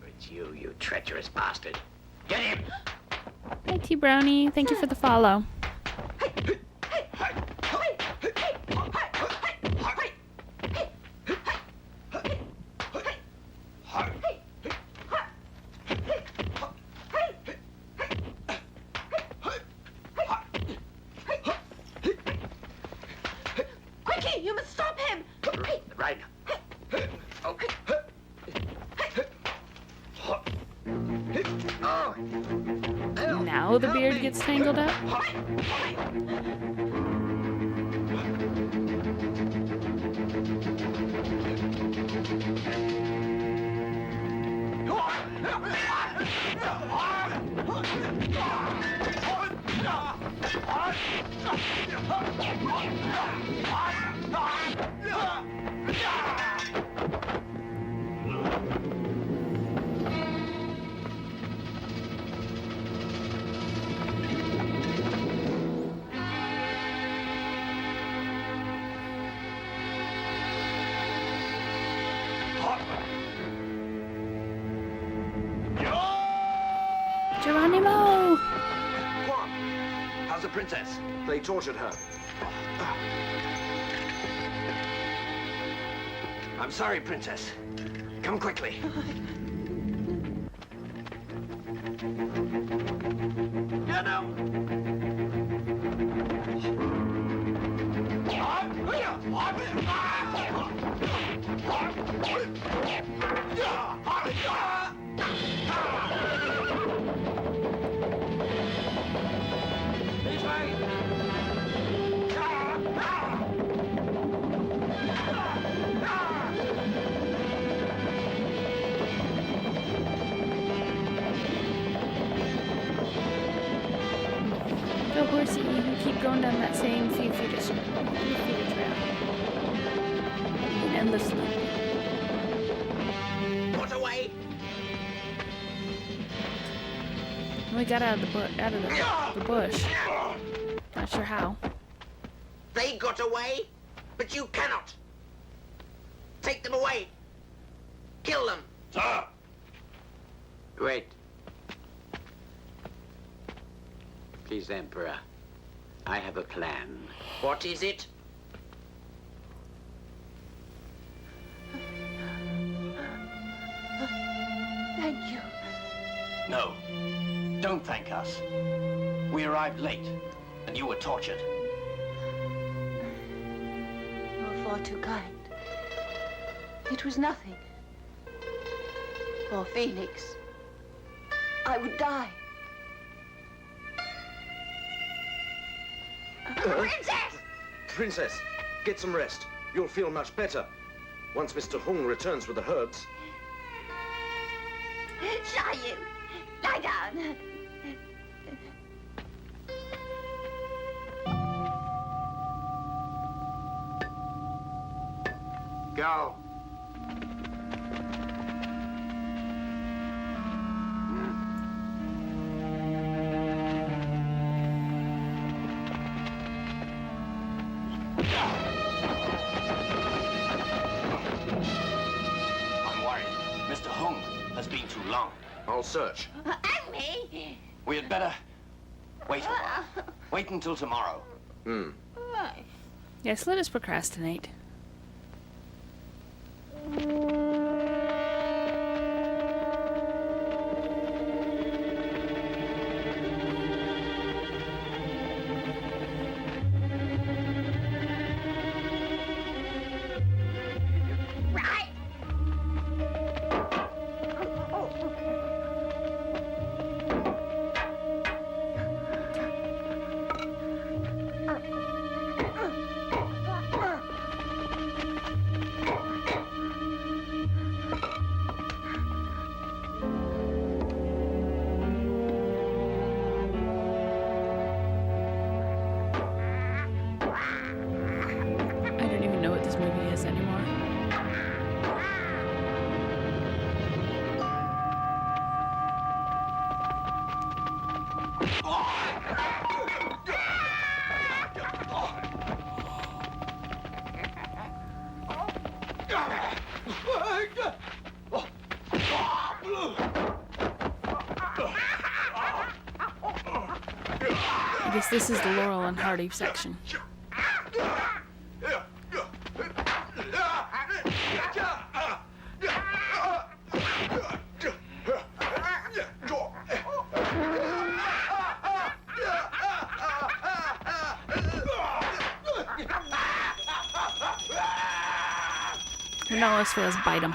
It's you, you treacherous bastard. Get him! Hi, T Brownie. Thank you for the follow. Quickly, you must stop him. Right. Okay. Oh. Now the beard gets tangled up. Geronimo! Quan, how's the princess? They tortured her. I'm sorry, princess. Come quickly. You know. This way. Go, horsey. You keep going down that same few feet of trail. Endlessly. Put away. We got out of the bush. Not sure how. They got away, but you cannot. Take them away. Kill them. Sir! Wait. Please, Emperor. I have a plan. What is it? Thank you. No, don't thank us. We arrived late, and you were tortured. You're far too kind. It was nothing. For Phoenix, I would die. Princess! Princess, get some rest. You'll feel much better. Once Mr. Hung returns with the herbs. Shy you! Lie down! Go. I'm worried. Mr. Hung has been too long. I'll search. And me! We had better wait a while. Wait until tomorrow. Yes, let us procrastinate. I guess this is the Laurel and Hardy section. And now let's first bite him.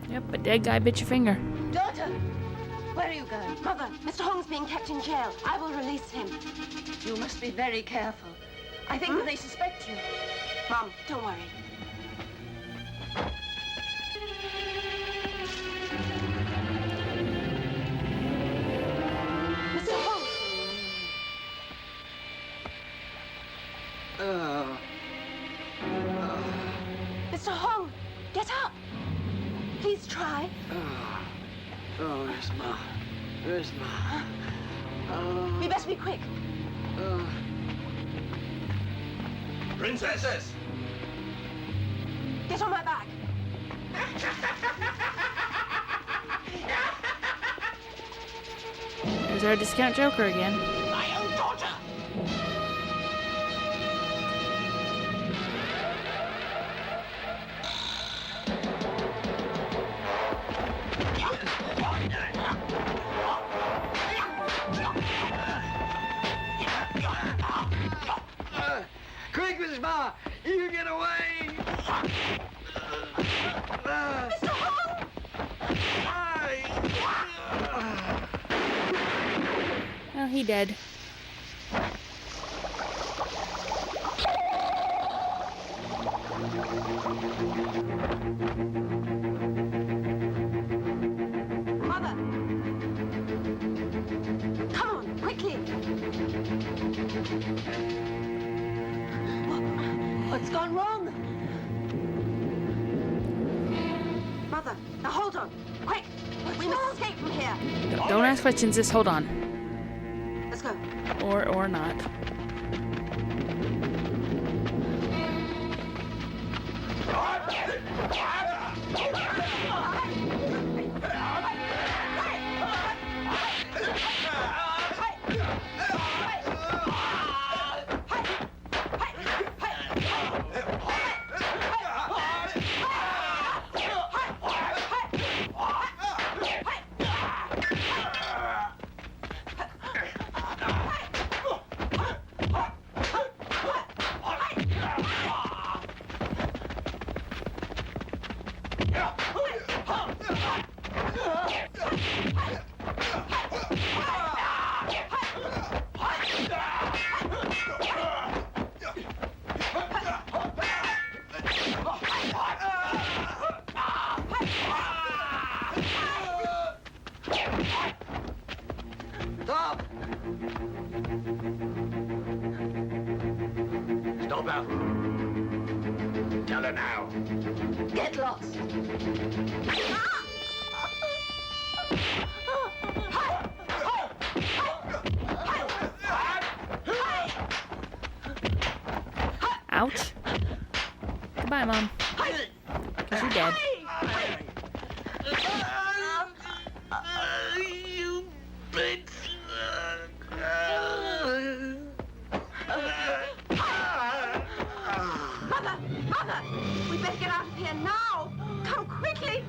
Yep, a dead guy bit your finger. Daughter, where are you going? Mother, Mr. Hong's being kept in jail. I will release him. You must be very careful. I think that they suspect you. Mom, don't worry. Mr. Hong! Mr. Hong, get up! Please try. Oh, where's Ma? Where's Ma? We best be quick. Princesses! Get on my back. There's our discount Joker again. My own daughter. Quick, Mrs. Ma! You get away! Mr. Hong! Well, he dead. Mother! Come on, quickly! What's gone wrong? Mother, now hold on. Quick! We must escape from here. Don't ask questions, just hold on. Let's go. Or not. Stop! Stop her. Tell her now. Get lost. Ouch. Goodbye, Mom. Because you're dead. You bitch. Mother! We better get out of here now! Come quickly!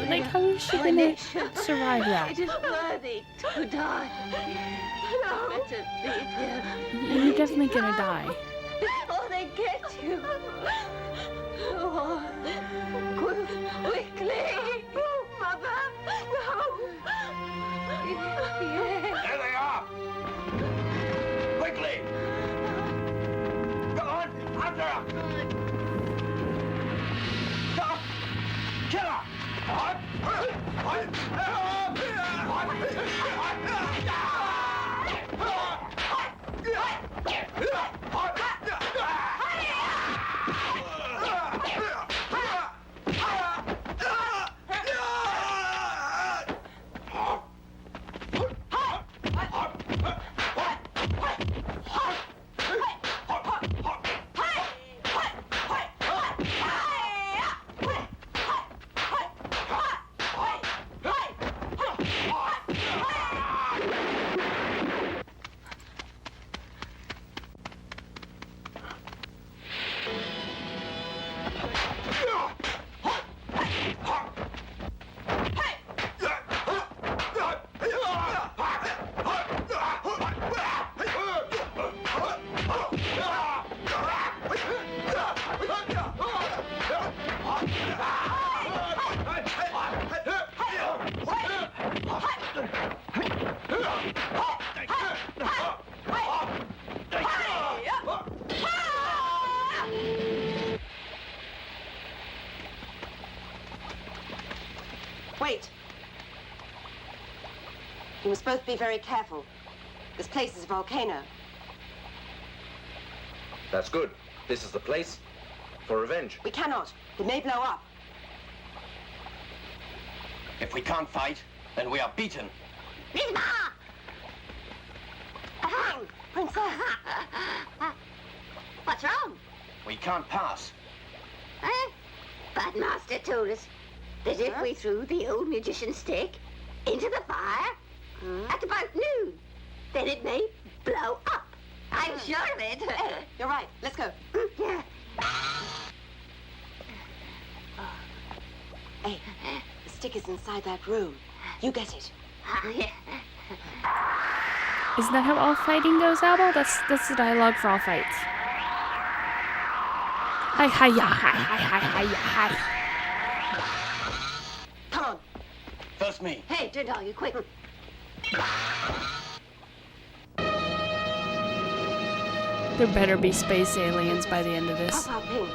Like how is she gonna survive that? It is worthy to die. No. Better leave here. You're definitely gonna die. Or they get you. Oh, quickly! Mother! No! Yes. There they are! Quickly! Go on! After her! Go both be very careful. This place is a volcano. That's good. This is the place for revenge. We cannot. It may blow up. If we can't fight, then we are beaten. Miss Ma! Hang, Princess. What's wrong? We can't pass. Eh? But Master told us that if we threw the old magician's stick into the fire at about noon, then it may blow up. I'm sure of it. You're right. Let's go. Yeah. Hey, the stick is inside that room. You get it. Yeah. Isn't that how all fighting goes, Abel? That's the dialogue for all fights. Hi, hi, ya, hi, hi, hi, hi, ya, hi. Come on. First me. Hey, Dindal, you quick. There better be space aliens by the end of this. Pop, Ping.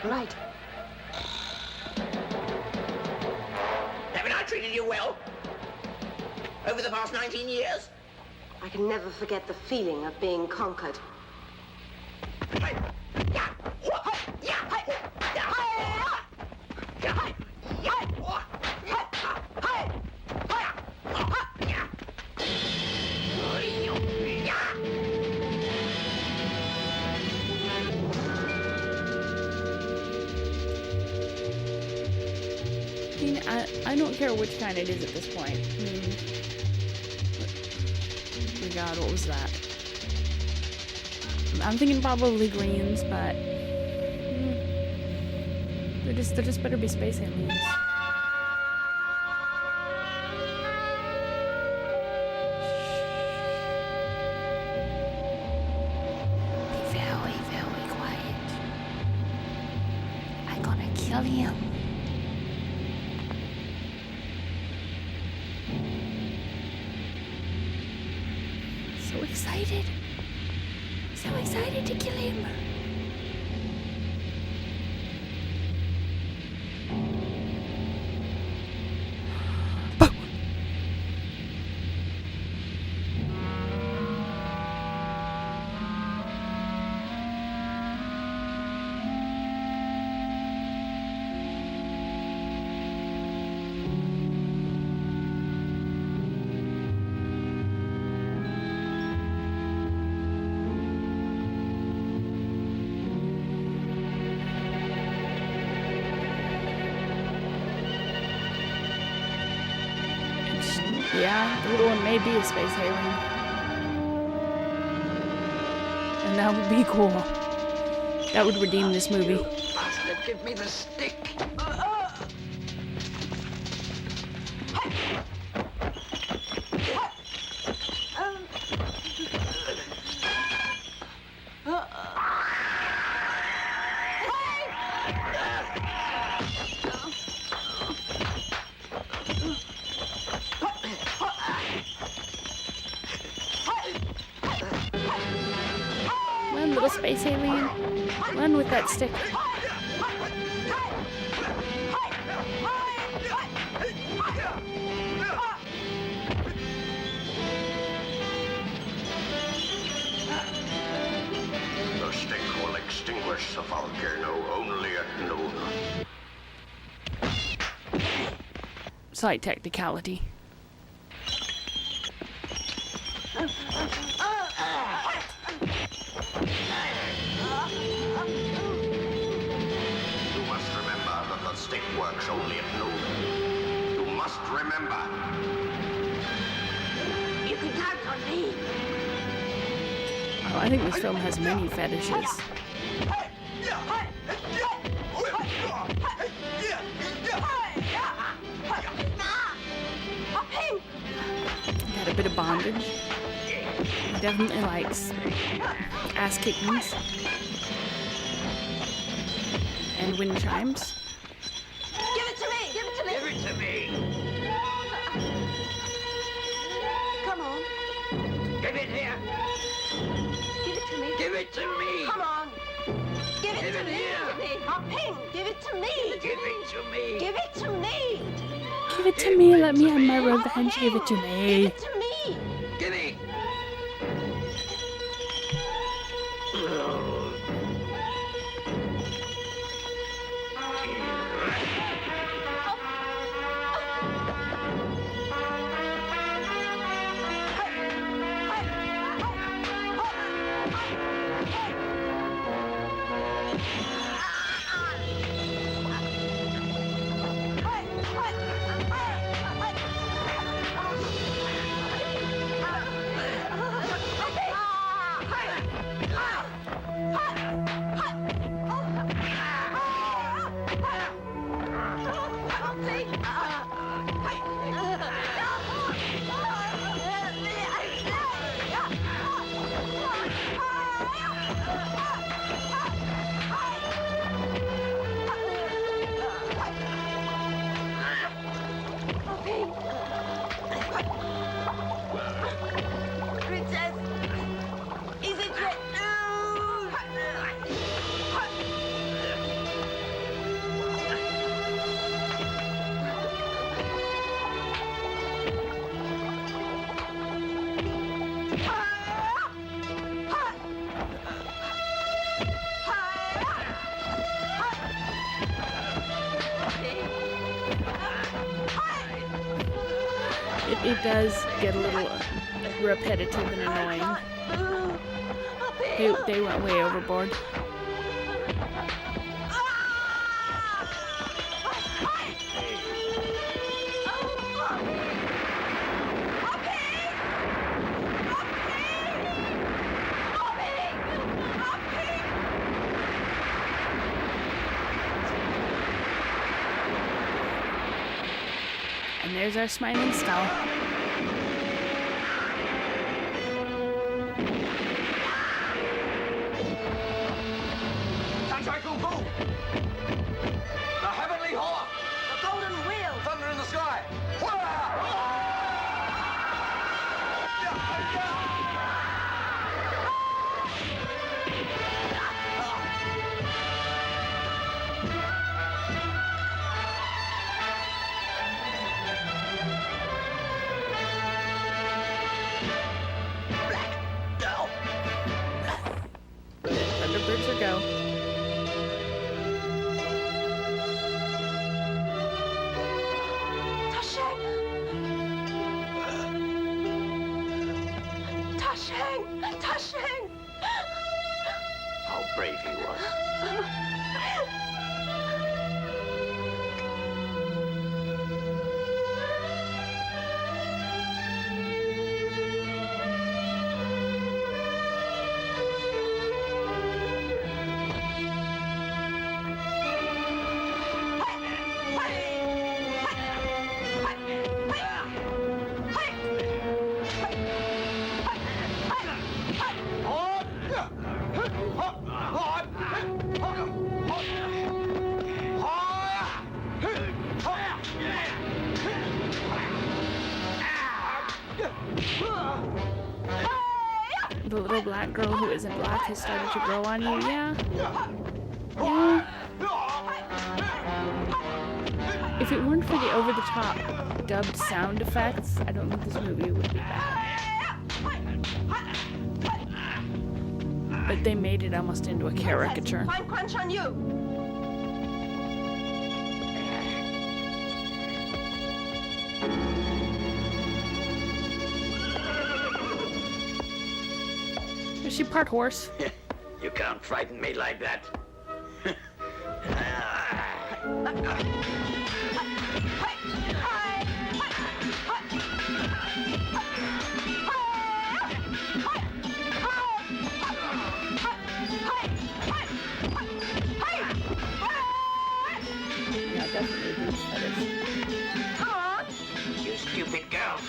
Right. Haven't I treated you well? Over the past 19 years? I can never forget the feeling of being conquered. I don't care which kind it is at this point. Oh God, what was that? I'm thinking probably greens, but there just better be space aliens. Be very, very quiet. I'm gonna kill him. So excited to kill him. Boom. Yeah, the little one may be a space alien. And that would be cool. That would redeem this movie. Bastard, give me the stick. Run, little space alien. Run with that stick. The stick will extinguish the volcano only at noon. Slight technicality. You must remember that the stick works only at noon. You must remember. You can count on me. Oh, I think this film has many fetishes. Got a bit of bondage. He definitely likes ass kickings and wind chimes. Give it to me! Give it to me! Give it to me! Come on. Give it here! Give it to me. Give it to me! Come on. Give it Give to it me. here. Ping, give it to me. Give it to me! Give it to me. Give it to me. Let me have my revenge. Give it to me. To me. Gimme! Princess, is it ready? It does get a little repetitive and annoying. They went way overboard. And there's our smiling skull. Sunshine Kung Fu! The Heavenly Hawk! The golden wheel. Thunder in the sky! Thunderbirds are go. Tashang! How brave he was. The little black girl who isn't black has started to grow on you, yeah? Yeah. If it weren't for the over-the-top dubbed sound effects, I don't think this movie would be bad. But they made it almost into a caricature. Fine crunch on you. Is she part horse? You can't frighten me like that. Yeah, definitely a boost fetish. Come on. You stupid girl.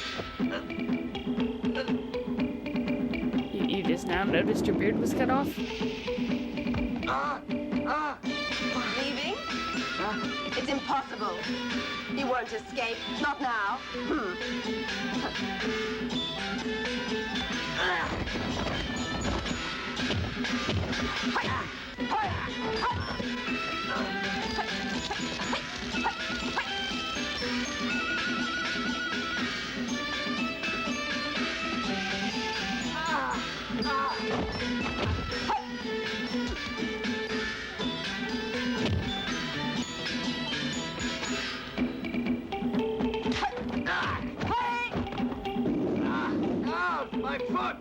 You just now noticed your beard was cut off? Leaving? It's impossible. You won't escape. Not now. My foot!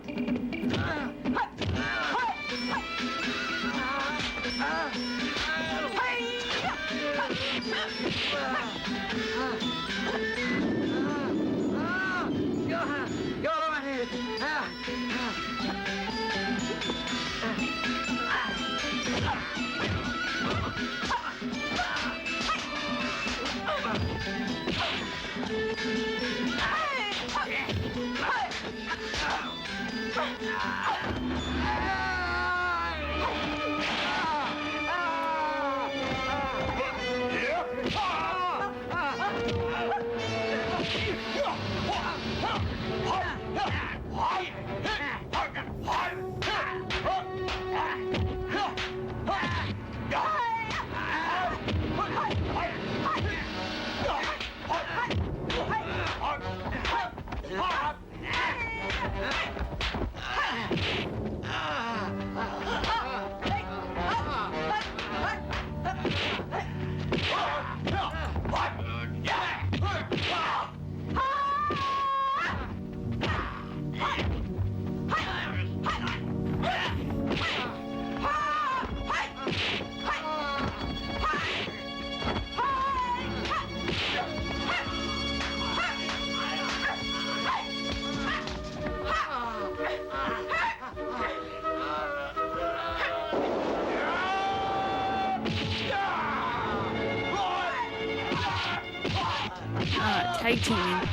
Tag teaming.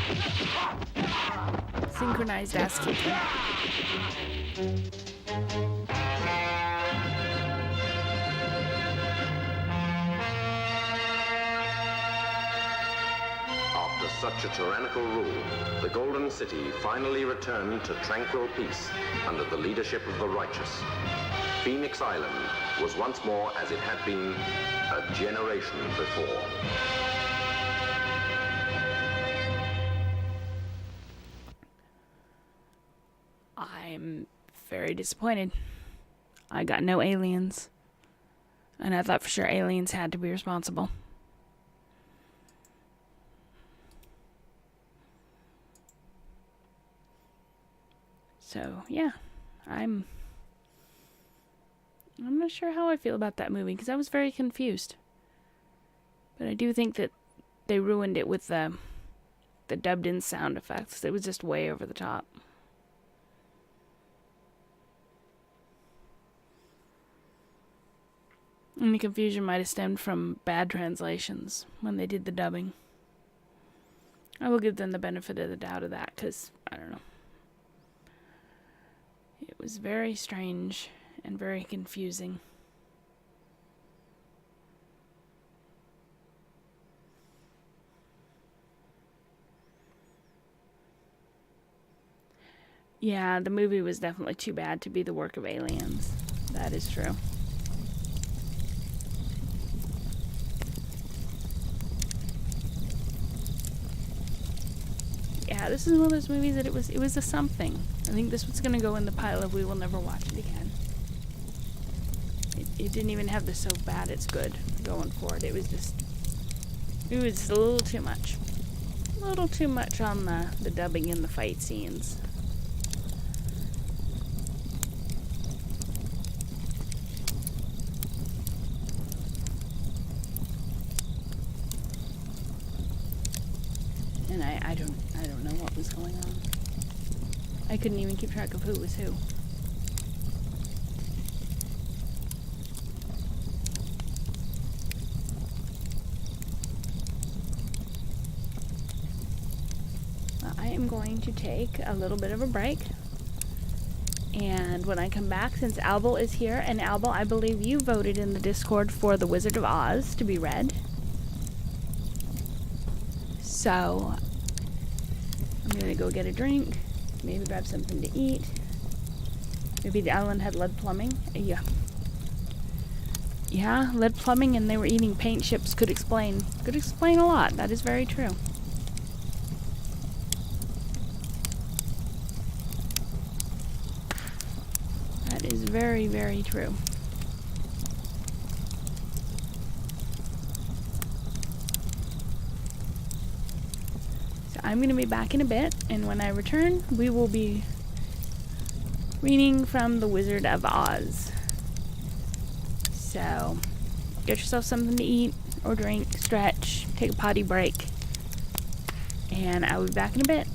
Synchronized ass kicking. After such a tyrannical rule, the Golden City finally returned to tranquil peace under the leadership of the righteous. Phoenix Island was once more as it had been a generation before. I'm very disappointed. I got no aliens. And I thought for sure aliens had to be responsible. So, yeah. I'm not sure how I feel about that movie because I was very confused. But I do think that they ruined it with the dubbed in sound effects. It was just way over the top. And the confusion might have stemmed from bad translations when they did the dubbing. I will give them the benefit of the doubt of that because, I don't know. It was very strange and very confusing. Yeah, the movie was definitely too bad to be the work of aliens. That is true. Yeah, this is one of those movies that it was a something. I think this was gonna go in the pile of we will never watch it again. It didn't even have the so bad it's good going for it. It was a little too much. A little too much on the dubbing and the fight scenes. And I don't know what was going on. I couldn't even keep track of who was who. I am going to take a little bit of a break. And when I come back, since Albel is here, and Albel, I believe you voted in the Discord for The Wizard of Oz to be read. So, I'm gonna go get a drink, maybe grab something to eat. Maybe the island had lead plumbing. Yeah. Yeah, lead plumbing and they were eating paint chips could explain a lot. That is very true. is very, very true. So I'm going to be back in a bit, and when I return, we will be reading from The Wizard of Oz. So, get yourself something to eat or drink, stretch, take a potty break, and I'll be back in a bit.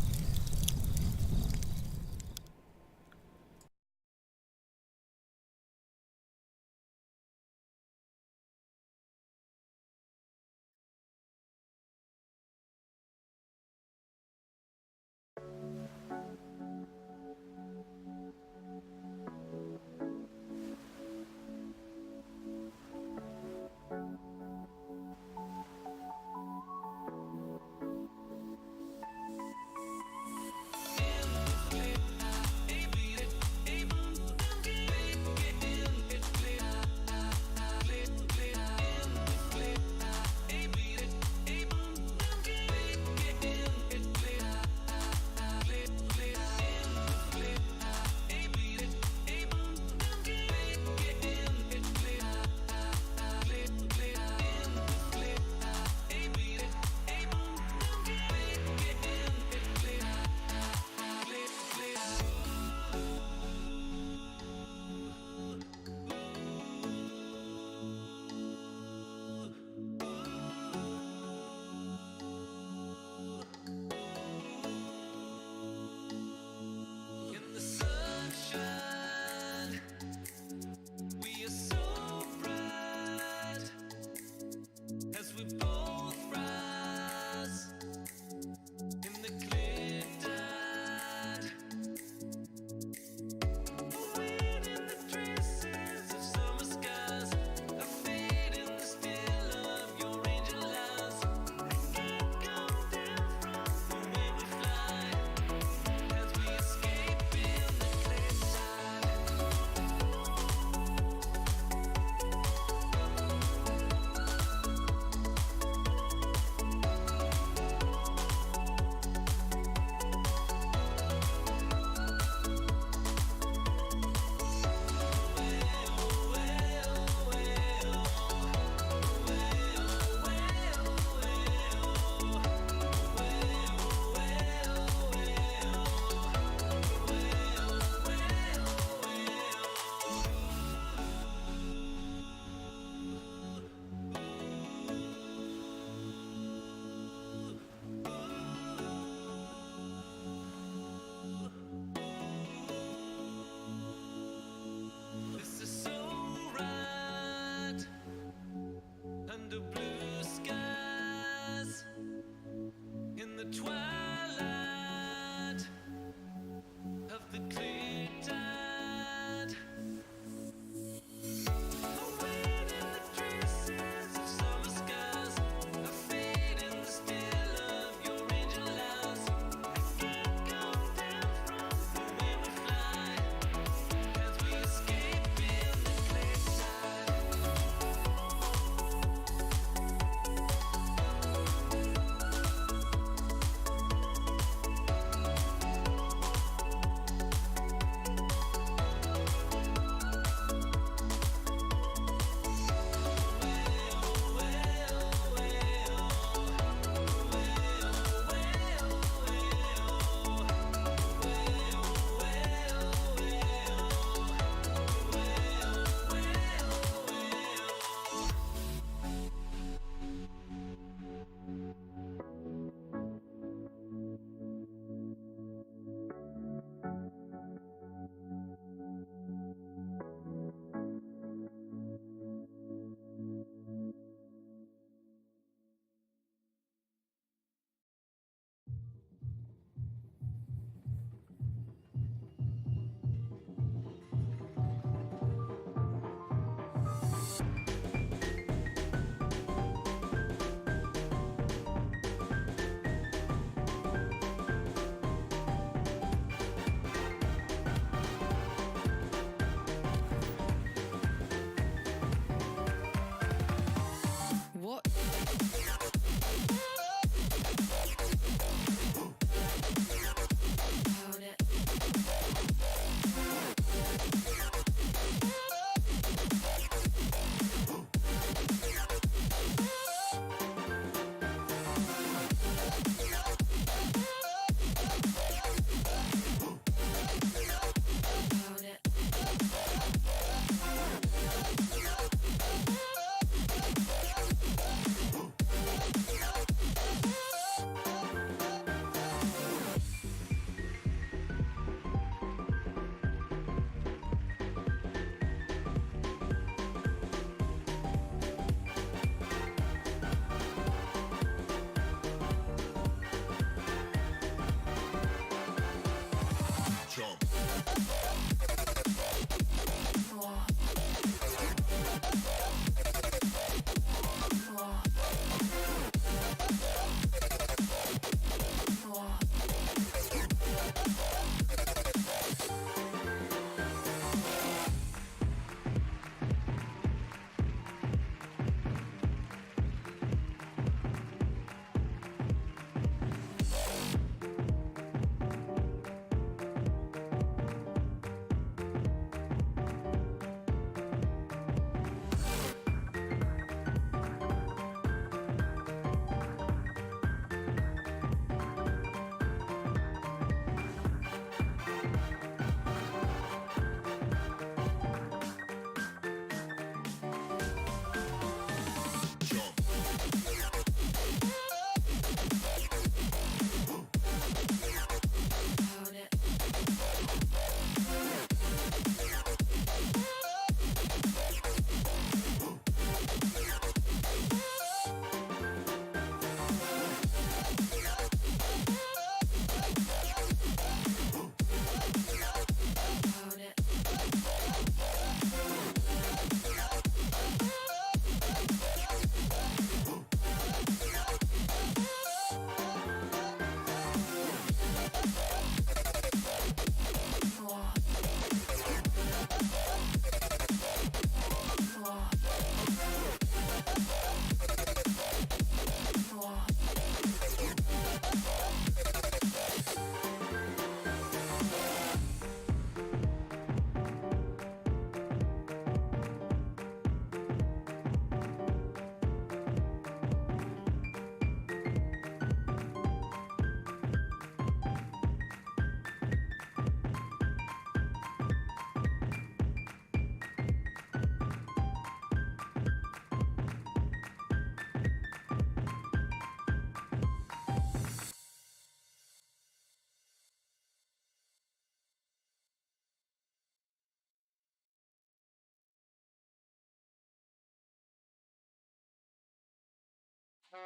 You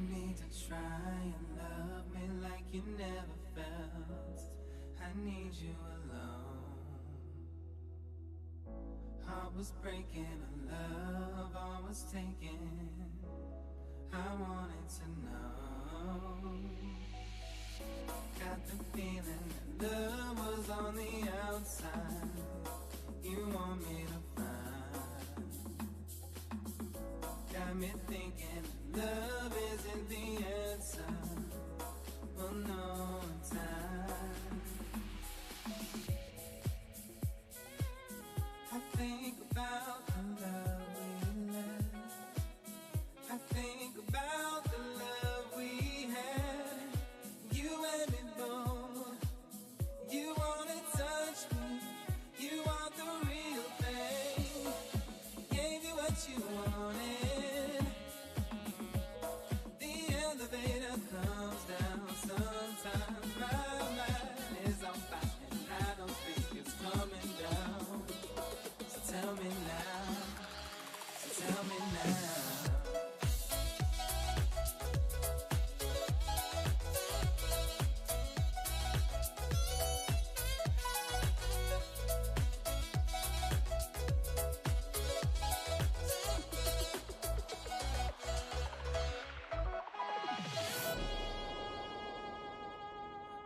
need to try and love me like you never felt. I need you alone. Heart was breaking, a love I was taking. I wanted to know. Got the feeling that love was on the outside. You want me to find. Got me thinking love isn't the answer. Well, no time. I think about the love we left. I think about the love we had. You and me both. You wanna touch me. You want the real thing. Gave you what you wanted. The elevator comes down sometimes. My mind is on fire and I don't think it's coming down. So tell me now. So tell me now.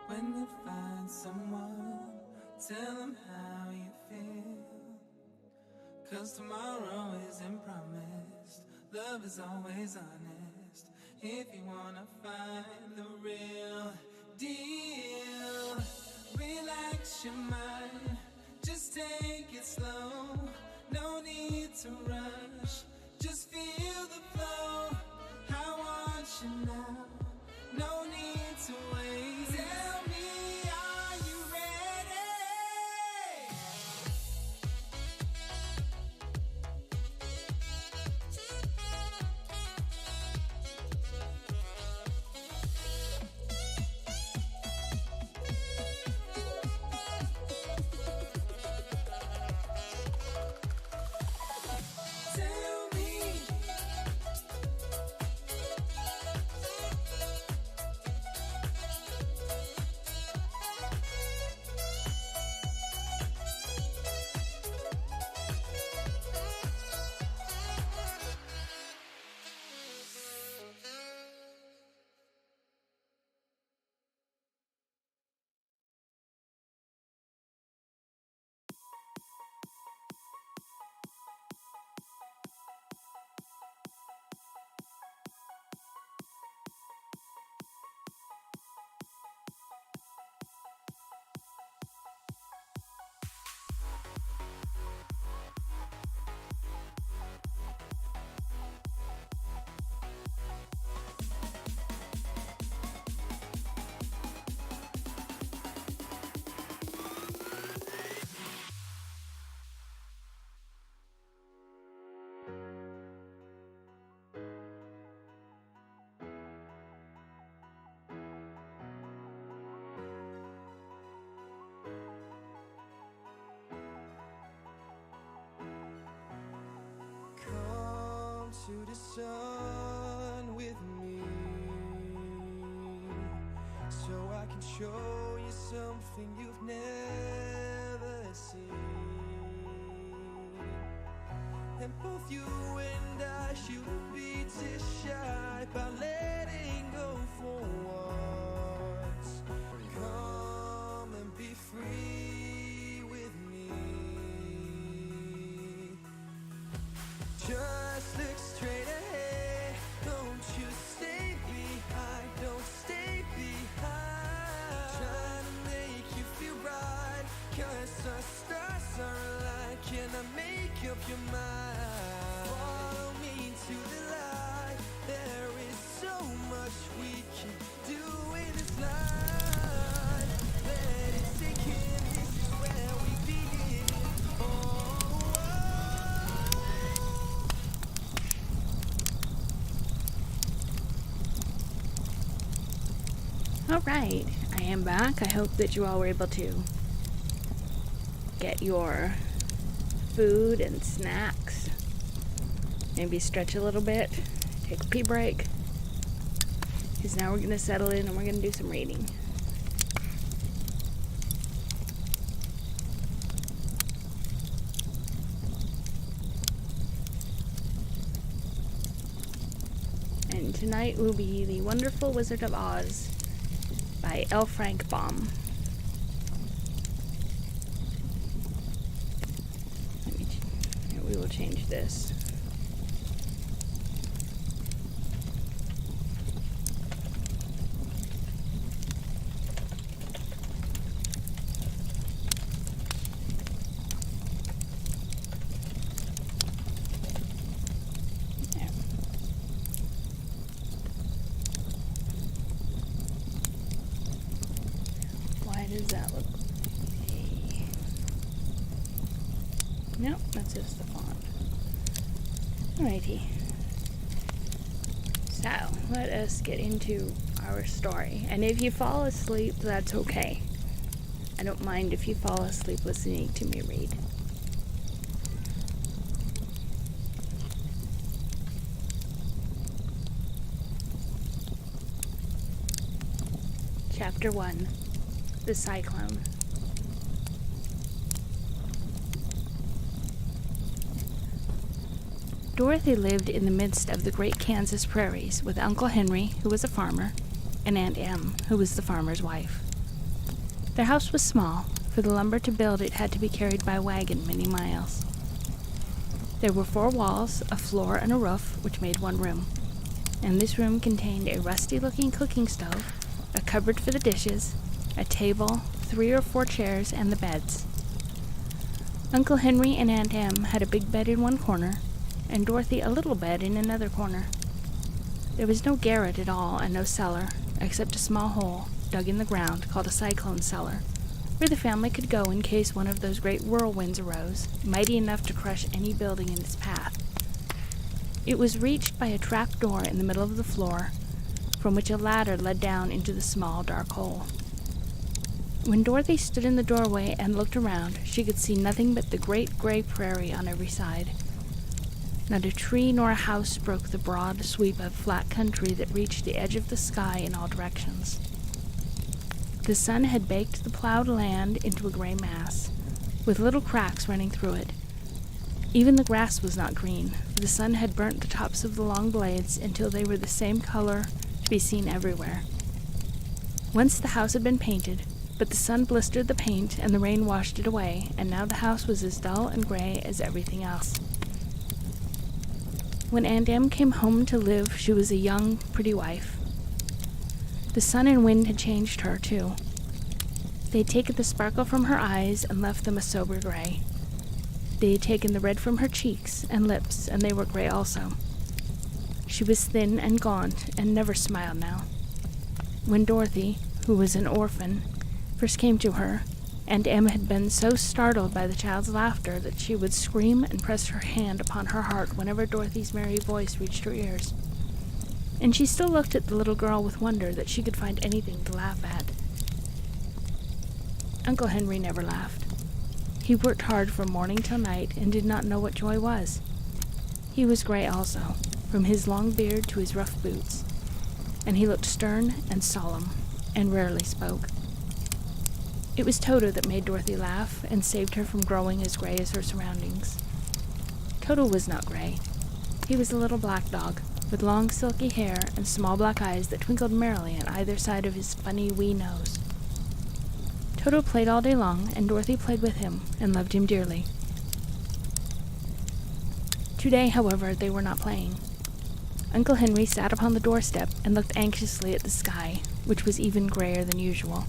When you find someone, tell them how you feel. 'Cause tomorrow isn't promised. Love is always honest. If you wanna find the real deal, relax your mind. Just take it slow. No need to rush. Just feel the flow. I want you now. No need to wait. Tell me, are you ready? Tell me. Come to the sun with me, so I can show you something you've never seen. And both you and I shouldn't be too shy by letting go for once. Come and be free with me. Just look straight ahead. Don't you stay behind. Don't stay behind. Trying to make you feel right. 'Cause our stars are aligned. Can I make up your mind? Follow me to the light. There is so much we can do in this life. Let it sink in. This is where we begin. Oh, oh. Alright, I am back. I hope that you all were able to get your food and snacks. Maybe stretch a little bit, take a pee break. Because now we're going to settle in and we're going to do some reading. And tonight will be The Wonderful Wizard of Oz by L. Frank Baum. We will change this. There. Why does that look? Nope, that's just the font. Alrighty. So, let us get into our story. And if you fall asleep, that's okay. I don't mind if you fall asleep listening to me read. Chapter 1. The Cyclone. Dorothy lived in the midst of the great Kansas prairies with Uncle Henry, who was a farmer, and Aunt Em, who was the farmer's wife. Their house was small, for the lumber to build it had to be carried by wagon many miles. There were 4 walls, a floor, and a roof, which made one room. And this room contained a rusty-looking cooking stove, a cupboard for the dishes, a table, 3 or 4 chairs, and the beds. Uncle Henry and Aunt Em had a big bed in one corner, and Dorothy a little bed in another corner. There was no garret at all, and no cellar, except a small hole dug in the ground called a cyclone cellar, where the family could go in case one of those great whirlwinds arose, mighty enough to crush any building in its path. It was reached by a trap door in the middle of the floor, from which a ladder led down into the small, dark hole. When Dorothy stood in the doorway and looked around, she could see nothing but the great gray prairie on every side. Not a tree nor a house broke the broad sweep of flat country that reached the edge of the sky in all directions. The sun had baked the plowed land into a gray mass, with little cracks running through it. Even the grass was not green, for the sun had burnt the tops of the long blades until they were the same color to be seen everywhere. Once the house had been painted, but the sun blistered the paint and the rain washed it away, and now the house was as dull and gray as everything else. When Aunt Em came home to live, she was a young, pretty wife. The sun and wind had changed her, too. They had taken the sparkle from her eyes and left them a sober gray. They had taken the red from her cheeks and lips, and they were gray also. She was thin and gaunt, and never smiled now. When Dorothy, who was an orphan, first came to her, Aunt Em had been so startled by the child's laughter that she would scream and press her hand upon her heart whenever Dorothy's merry voice reached her ears. And she still looked at the little girl with wonder that she could find anything to laugh at. Uncle Henry never laughed. He worked hard from morning till night and did not know what joy was. He was gray also, from his long beard to his rough boots, and he looked stern and solemn, and rarely spoke. It was Toto that made Dorothy laugh and saved her from growing as gray as her surroundings. Toto was not gray. He was a little black dog, with long silky hair and small black eyes that twinkled merrily on either side of his funny wee nose. Toto played all day long, and Dorothy played with him and loved him dearly. Today, however, they were not playing. Uncle Henry sat upon the doorstep and looked anxiously at the sky, which was even grayer than usual.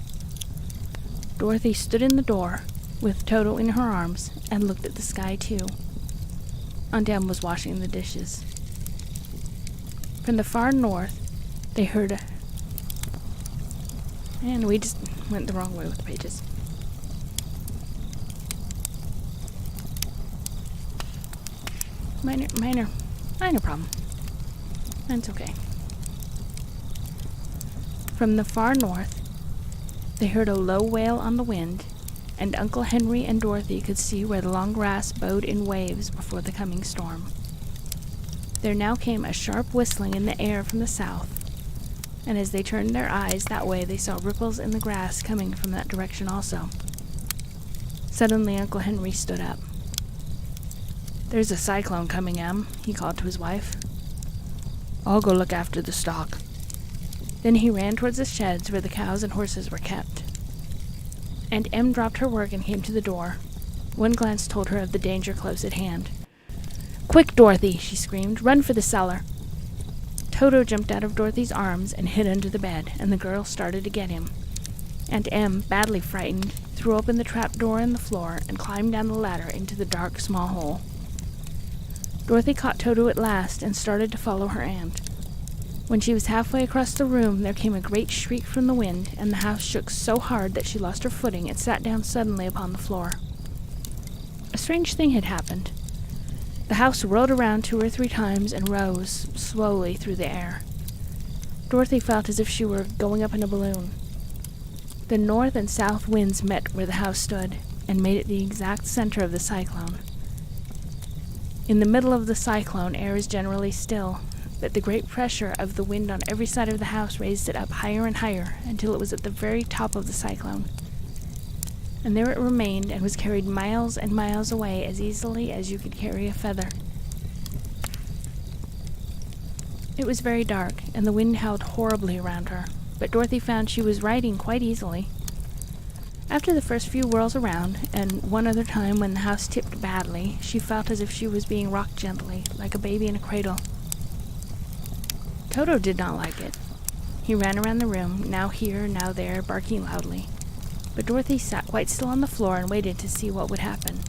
Dorothy stood in the door, with Toto in her arms, and looked at the sky, too. Aunt Em was washing the dishes. From the far north, they heard a... And we just went the wrong way with the pages. Minor problem. That's okay. From the far north, They heard a low wail on the wind, and Uncle Henry and Dorothy could see where the long grass bowed in waves before the coming storm. There now came a sharp whistling in the air from the south, and as they turned their eyes that way, they saw ripples in the grass coming from that direction also. Suddenly, Uncle Henry stood up. "There's a cyclone coming, Em," he called to his wife. "I'll go look after the stock." Then he ran towards the sheds where the cows and horses were kept. And Em dropped her work and came to the door. One glance told her of the danger close at hand. "Quick, Dorothy!" she screamed. "Run for the cellar!" Toto jumped out of Dorothy's arms and hid under the bed, and the girl started to get him. And Em, badly frightened, threw open the trap door in the floor and climbed down the ladder into the dark, small hole. Dorothy caught Toto at last and started to follow her aunt. When she was halfway across the room, there came a great shriek from the wind, and the house shook so hard that she lost her footing and sat down suddenly upon the floor. A strange thing had happened. The house whirled around 2 or 3 times and rose slowly through the air. Dorothy felt as if she were going up in a balloon. The north and south winds met where the house stood, and made it the exact center of the cyclone. In the middle of the cyclone, air is generally still, but the great pressure of the wind on every side of the house raised it up higher and higher until it was at the very top of the cyclone. And there it remained and was carried miles and miles away as easily as you could carry a feather. It was very dark, and the wind howled horribly around her, but Dorothy found she was riding quite easily. After the first few whirls around, and one other time when the house tipped badly, she felt as if she was being rocked gently, like a baby in a cradle. Toto did not like it. He ran around the room, now here, now there, barking loudly. But Dorothy sat quite still on the floor and waited to see what would happen.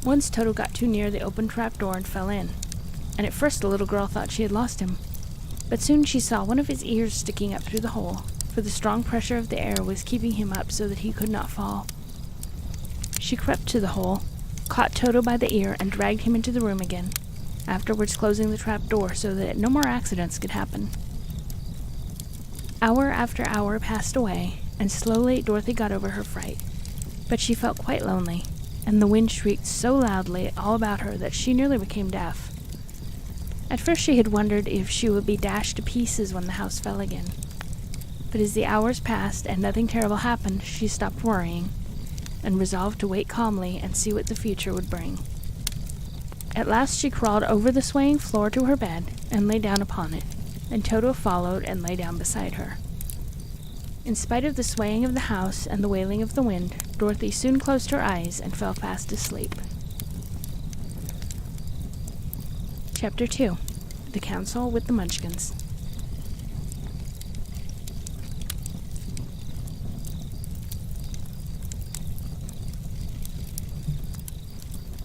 Once Toto got too near the open trap door and fell in, and at first the little girl thought she had lost him. But soon she saw one of his ears sticking up through the hole, for the strong pressure of the air was keeping him up so that he could not fall. She crept to the hole, caught Toto by the ear, and dragged him into the room again, afterwards closing the trap door so that no more accidents could happen. Hour after hour passed away, and slowly Dorothy got over her fright, but she felt quite lonely, and the wind shrieked so loudly all about her that she nearly became deaf. At first she had wondered if she would be dashed to pieces when the house fell again, but as the hours passed and nothing terrible happened, she stopped worrying, and resolved to wait calmly and see what the future would bring. At last she crawled over the swaying floor to her bed and lay down upon it, and Toto followed and lay down beside her. In spite of the swaying of the house and the wailing of the wind, Dorothy soon closed her eyes and fell fast asleep. Chapter 2. The Council with the Munchkins.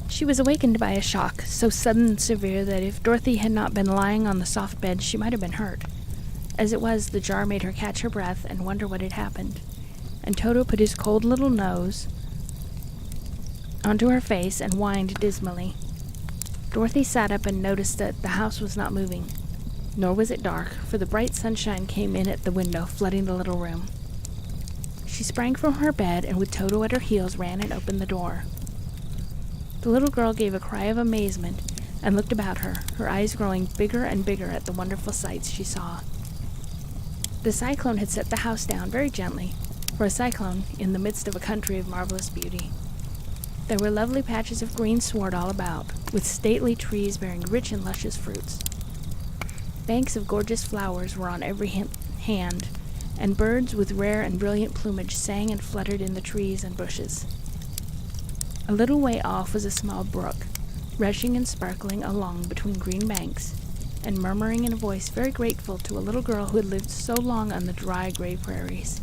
She was awakened by a shock, so sudden and severe that if Dorothy had not been lying on the soft bed, she might have been hurt. As it was, the jar made her catch her breath and wonder what had happened, and Toto put his cold little nose onto her face and whined dismally. Dorothy sat up and noticed that the house was not moving, nor was it dark, for the bright sunshine came in at the window, flooding the little room. She sprang from her bed and with Toto at her heels ran and opened the door. The little girl gave a cry of amazement and looked about her, her eyes growing bigger and bigger at the wonderful sights she saw. The cyclone had set the house down very gently, for a cyclone in the midst of a country of marvelous beauty. There were lovely patches of green sward all about, with stately trees bearing rich and luscious fruits. Banks of gorgeous flowers were on every hand, and birds with rare and brilliant plumage sang and fluttered in the trees and bushes. A little way off was a small brook, rushing and sparkling along between green banks, and murmuring in a voice very grateful to a little girl who had lived so long on the dry, gray prairies.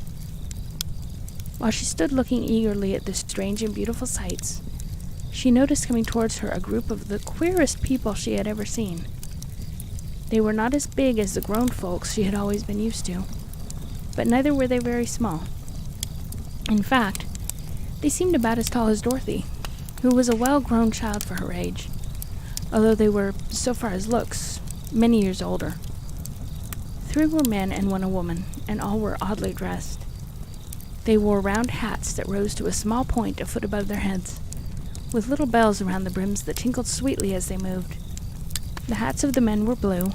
While she stood looking eagerly at the strange and beautiful sights, she noticed coming towards her a group of the queerest people she had ever seen. They were not as big as the grown folks she had always been used to, but neither were they very small. In fact, they seemed about as tall as Dorothy, who was a well-grown child for her age, although they were, so far as looks, many years older. 3 were men and 1 a woman, and all were oddly dressed. They wore round hats that rose to a small point a foot above their heads, with little bells around the brims that tinkled sweetly as they moved. The hats of the men were blue,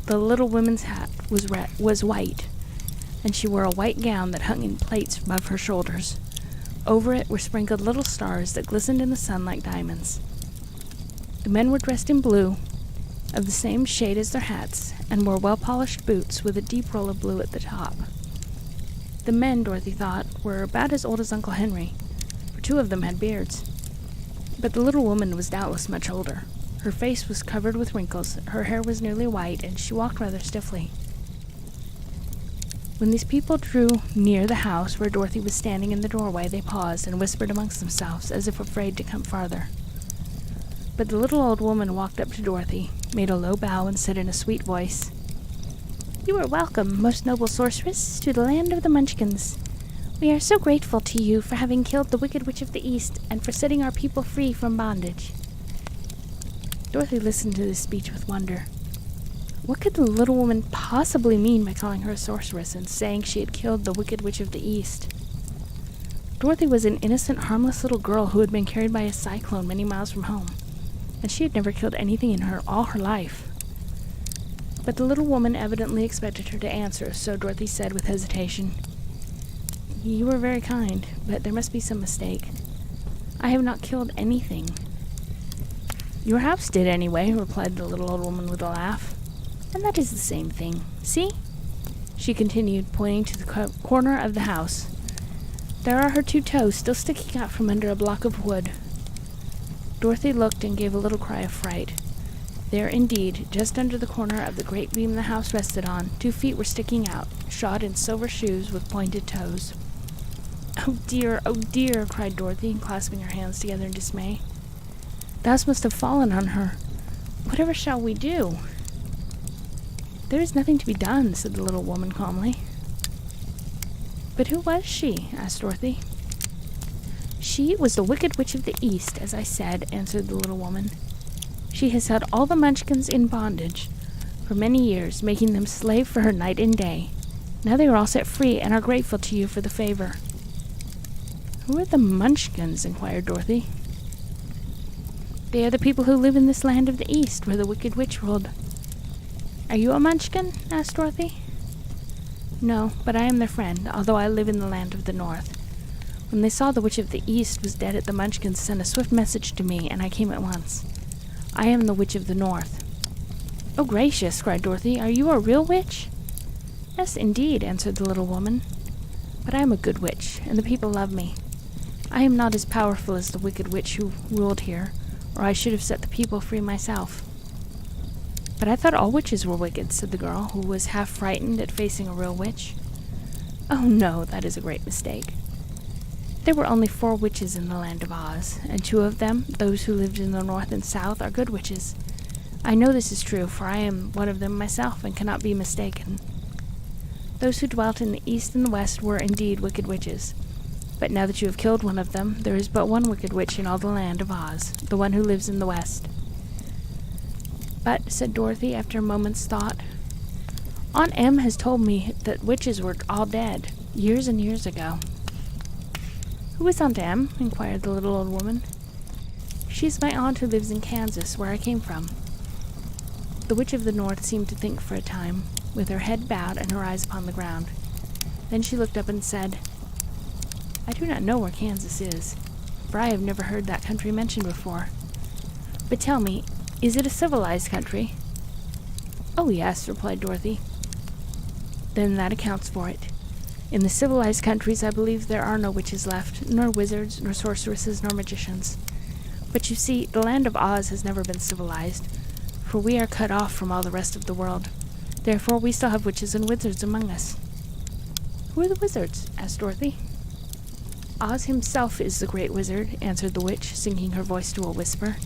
the little woman's hat was white, and she wore a white gown that hung in plaits above her shoulders. Over it were sprinkled little stars that glistened in the sun like diamonds. The men were dressed in blue, of the same shade as their hats, and wore well-polished boots with a deep roll of blue at the top. The men, Dorothy thought, were about as old as Uncle Henry, for 2 of them had beards. But the little woman was doubtless much older. Her face was covered with wrinkles, her hair was nearly white, and she walked rather stiffly. When these people drew near the house where Dorothy was standing in the doorway, they paused and whispered amongst themselves, as if afraid to come farther. But the little old woman walked up to Dorothy, made a low bow, and said in a sweet voice, "You are welcome, most noble sorceress, to the land of the Munchkins. We are so grateful to you for having killed the Wicked Witch of the East and for setting our people free from bondage." Dorothy listened to this speech with wonder. What could the little woman possibly mean by calling her a sorceress and saying she had killed the Wicked Witch of the East? Dorothy was an innocent, harmless little girl who had been carried by a cyclone many miles from home, and she had never killed anything in all her life. But the little woman evidently expected her to answer, so Dorothy said with hesitation, "You are very kind, but there must be some mistake. I have not killed anything." "Your house did anyway," replied the little old woman with a laugh. "And that is the same thing. See?" she continued, pointing to the corner of the house. "There are her 2 toes still sticking out from under a block of wood." Dorothy looked and gave a little cry of fright. There indeed, just under the corner of the great beam the house rested on, 2 feet were sticking out, shod in silver shoes with pointed toes. Oh dear, cried Dorothy, clasping her hands together in dismay. "The house must have fallen on her. Whatever shall we do?" "There is nothing to be done," said the little woman calmly. "But who was she?" asked Dorothy. "She was the Wicked Witch of the East, as I said," answered the little woman. "She has held all the Munchkins in bondage for many years, making them slave for her night and day. Now they are all set free and are grateful to you for the favor." "Who are the Munchkins?" inquired Dorothy. "They are the people who live in this land of the East, where the Wicked Witch ruled." "Are you a Munchkin?" asked Dorothy. "No, but I am their friend, although I live in the land of the North. When they saw the Witch of the East was dead, the Munchkins sent a swift message to me, and I came at once. I am the Witch of the North." "Oh, gracious!" cried Dorothy. "Are you a real witch?" "Yes, indeed," answered the little woman. "But I am a good witch, and the people love me. I am not as powerful as the Wicked Witch who ruled here, or I should have set the people free myself." "But I thought all witches were wicked," said the girl, who was half frightened at facing a real witch. "Oh, no, that is a great mistake. There were only 4 witches in the land of Oz, and 2 of them, those who lived in the north and south, are good witches. I know this is true, for I am one of them myself and cannot be mistaken. Those who dwelt in the east and the west were indeed wicked witches. But now that you have killed one of them, there is but one wicked witch in all the land of Oz, the one who lives in the west." "But," said Dorothy after a moment's thought, "Aunt Em has told me that witches were all dead, years and years ago." "Who is Aunt Em?" inquired the little old woman. "She is my aunt who lives in Kansas, where I came from." The Witch of the North seemed to think for a time, with her head bowed and her eyes upon the ground. Then she looked up and said, "I do not know where Kansas is, for I have never heard that country mentioned before. But tell me, is it a civilized country?" "Oh, yes," replied Dorothy. "Then that accounts for it. In the civilized countries, I believe there are no witches left, nor wizards, nor sorceresses, nor magicians. But you see, the land of Oz has never been civilized, for we are cut off from all the rest of the world. Therefore, we still have witches and wizards among us." "Who are the wizards?" asked Dorothy. "Oz himself is the great wizard," answered the witch, sinking her voice to a whisper.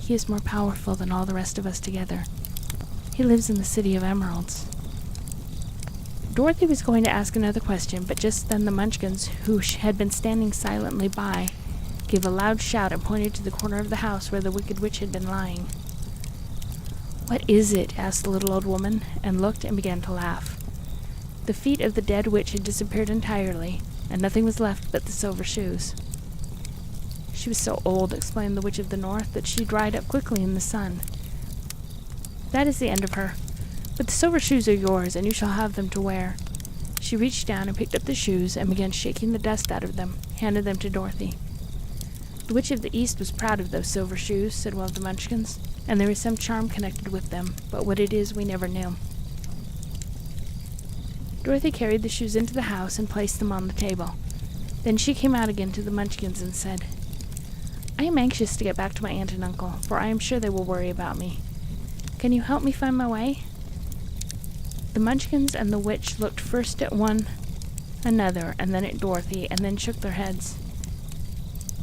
"He is more powerful than all the rest of us together. He lives in the City of Emeralds." Dorothy was going to ask another question, but just then the Munchkins, who had been standing silently by, gave a loud shout and pointed to the corner of the house where the Wicked Witch had been lying. "What is it?" asked the little old woman, and looked and began to laugh. The feet of the dead witch had disappeared entirely, and nothing was left but the silver shoes. She was so old, explained the Witch of the North, that she dried up quickly in the sun. That is the end of her. But the silver shoes are yours, and you shall have them to wear. She reached down and picked up the shoes and began shaking the dust out of them, handed them to Dorothy. The Witch of the East was proud of those silver shoes, said one of the Munchkins, and there is some charm connected with them, but what it is we never knew. Dorothy carried the shoes into the house and placed them on the table. Then she came out again to the Munchkins and said, I am anxious to get back to my aunt and uncle, for I am sure they will worry about me. Can you help me find my way? The Munchkins and the witch looked first at one another, and then at Dorothy, and then shook their heads.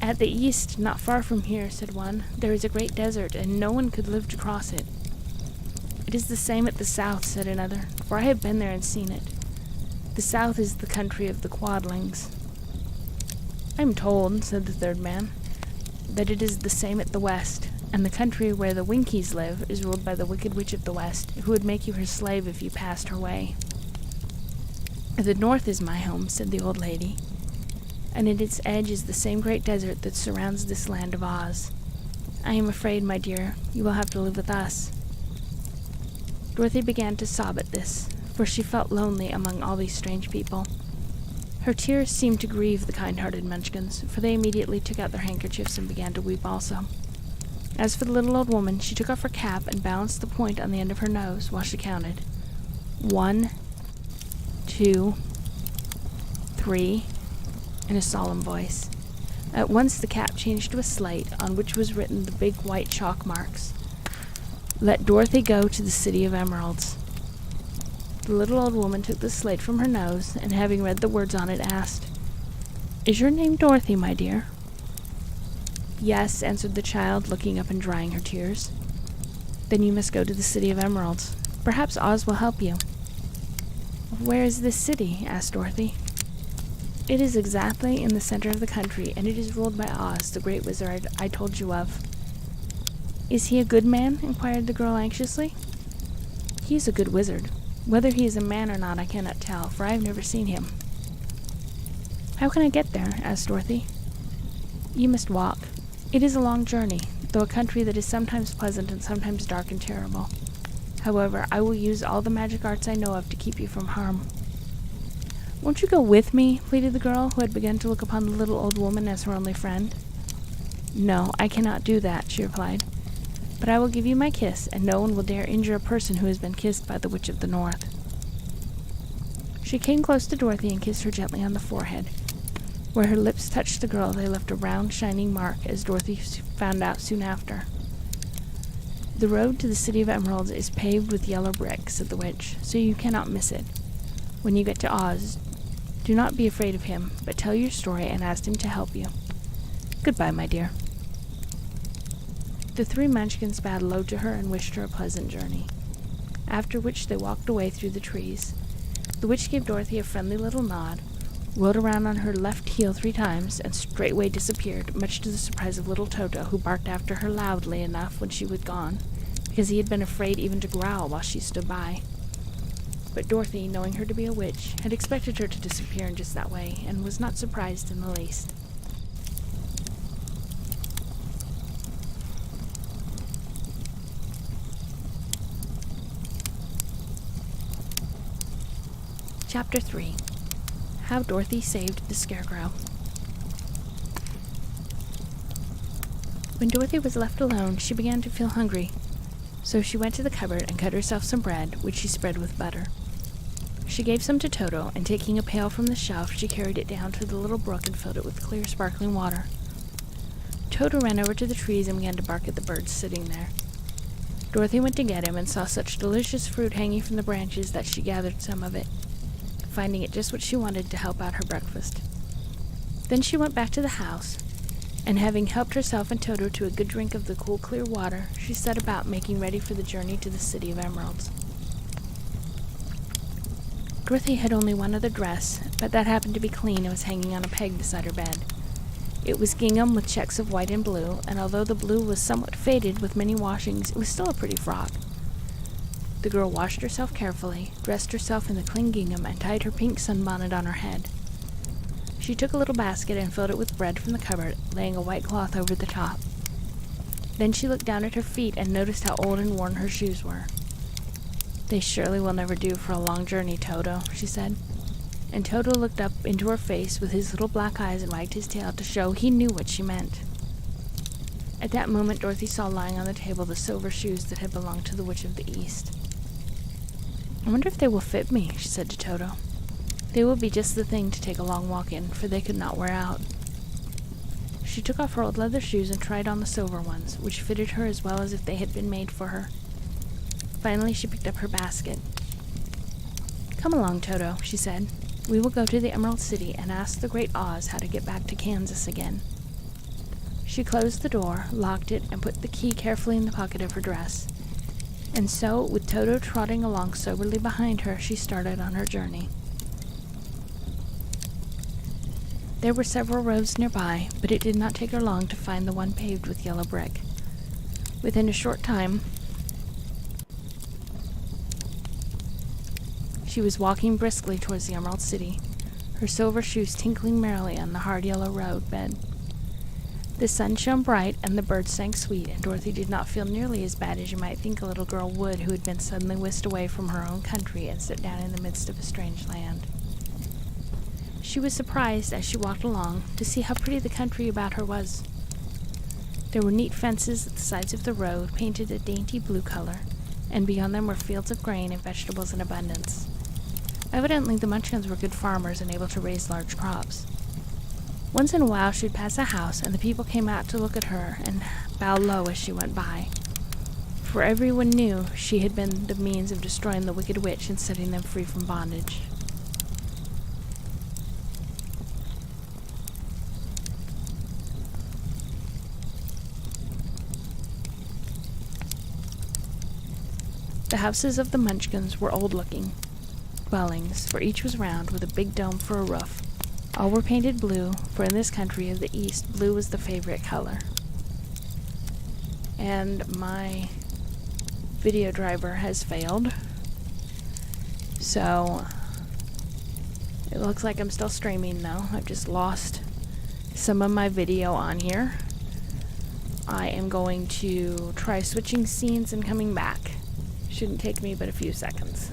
At the east, not far from here, said one, there is a great desert, and no one could live to cross it. It is the same at the south, said another, for I have been there and seen it. The south is the country of the Quadlings. I am told, said the third man, that it is the same at the west, and the country where the Winkies live is ruled by the Wicked Witch of the West, who would make you her slave if you passed her way. The north is my home, said the old lady, and at its edge is the same great desert that surrounds this land of Oz. I am afraid, my dear, you will have to live with us. Dorothy began to sob at this, for she felt lonely among all these strange people. Her tears seemed to grieve the kind-hearted Munchkins, for they immediately took out their handkerchiefs and began to weep also. As for the little old woman, she took off her cap and balanced the point on the end of her nose while she counted. 1, 2, 3, in a solemn voice. At once the cap changed to a slate, on which was written the big white chalk marks. Let Dorothy go to the City of Emeralds. The little old woman took the slate from her nose, and having read the words on it, asked, Is your name Dorothy, my dear? Yes, answered the child, looking up and drying her tears. Then you must go to the City of Emeralds. Perhaps Oz will help you. Where is this city? Asked Dorothy. It is exactly in the center of the country, and it is ruled by Oz, the great wizard I told you of. Is he a good man? Inquired the girl anxiously. He is a good wizard. Whether he is a man or not I cannot tell, for I have never seen him. How can I get there? Asked Dorothy. You must walk. It is a long journey, though a country that is sometimes pleasant and sometimes dark and terrible. However, I will use all the magic arts I know of to keep you from harm. Won't you go with me? Pleaded the girl, who had begun to look upon the little old woman as her only friend. No, I cannot do that, she replied. But I will give you my kiss, and no one will dare injure a person who has been kissed by the Witch of the North. She came close to Dorothy and kissed her gently on the forehead. Where her lips touched the girl, they left a round, shining mark, as Dorothy found out soon after. The road to the City of Emeralds is paved with yellow brick, said the witch, so you cannot miss it. When you get to Oz, do not be afraid of him, but tell your story and ask him to help you. Goodbye, my dear. The three Munchkins bowed low to her and wished her a pleasant journey, after which they walked away through the trees. The witch gave Dorothy a friendly little nod, whirled around on her left heel 3 times, and straightway disappeared, much to the surprise of little Toto, who barked after her loudly enough when she was gone, because he had been afraid even to growl while she stood by. But Dorothy, knowing her to be a witch, had expected her to disappear in just that way, and was not surprised in the least. Chapter 3. How Dorothy Saved the Scarecrow. When Dorothy was left alone, she began to feel hungry, so she went to the cupboard and cut herself some bread, which she spread with butter. She gave some to Toto, and taking a pail from the shelf, she carried it down to the little brook and filled it with clear, sparkling water. Toto ran over to the trees and began to bark at the birds sitting there. Dorothy went to get him and saw such delicious fruit hanging from the branches that she gathered some of it, finding it just what she wanted to help out her breakfast. Then she went back to the house, and having helped herself and Toto to a good drink of the cool, clear water, she set about making ready for the journey to the City of Emeralds. Dorothy had only one other dress, but that happened to be clean and was hanging on a peg beside her bed. It was gingham with checks of white and blue, and although the blue was somewhat faded with many washings, it was still a pretty frock. The girl washed herself carefully, dressed herself in the clean gingham, and tied her pink sunbonnet on her head. She took a little basket and filled it with bread from the cupboard, laying a white cloth over the top. Then she looked down at her feet and noticed how old and worn her shoes were. "They surely will never do for a long journey, Toto," she said. And Toto looked up into her face with his little black eyes and wagged his tail to show he knew what she meant. At that moment, Dorothy saw lying on the table the silver shoes that had belonged to the Witch of the East. "I wonder if they will fit me," she said to Toto. "They will be just the thing to take a long walk in, for they could not wear out." She took off her old leather shoes and tried on the silver ones, which fitted her as well as if they had been made for her. Finally, she picked up her basket. "Come along, Toto," she said. "We will go to the Emerald City and ask the Great Oz how to get back to Kansas again." She closed the door, locked it, and put the key carefully in the pocket of her dress. And so, with Toto trotting along soberly behind her, she started on her journey. There were several roads nearby, but it did not take her long to find the one paved with yellow brick. Within a short time, she was walking briskly towards the Emerald City, her silver shoes tinkling merrily on the hard yellow road bed. The sun shone bright and the birds sang sweet, and Dorothy did not feel nearly as bad as you might think a little girl would who had been suddenly whisked away from her own country and set down in the midst of a strange land. She was surprised, as she walked along, to see how pretty the country about her was. There were neat fences at the sides of the road, painted a dainty blue color, and beyond them were fields of grain and vegetables in abundance. Evidently, the Munchkins were good farmers and able to raise large crops. Once in a while, she would pass a house, and the people came out to look at her and bow low as she went by, for everyone knew she had been the means of destroying the wicked witch and setting them free from bondage. The houses of the Munchkins were old-looking dwellings, for each was round, with a big dome for a roof. All were painted blue, for in this country of the East, blue was the favorite color. And my video driver has failed, so it looks like I'm still streaming though. I've just lost some of my video on here. I am going to try switching scenes and coming back. Shouldn't take me but a few seconds.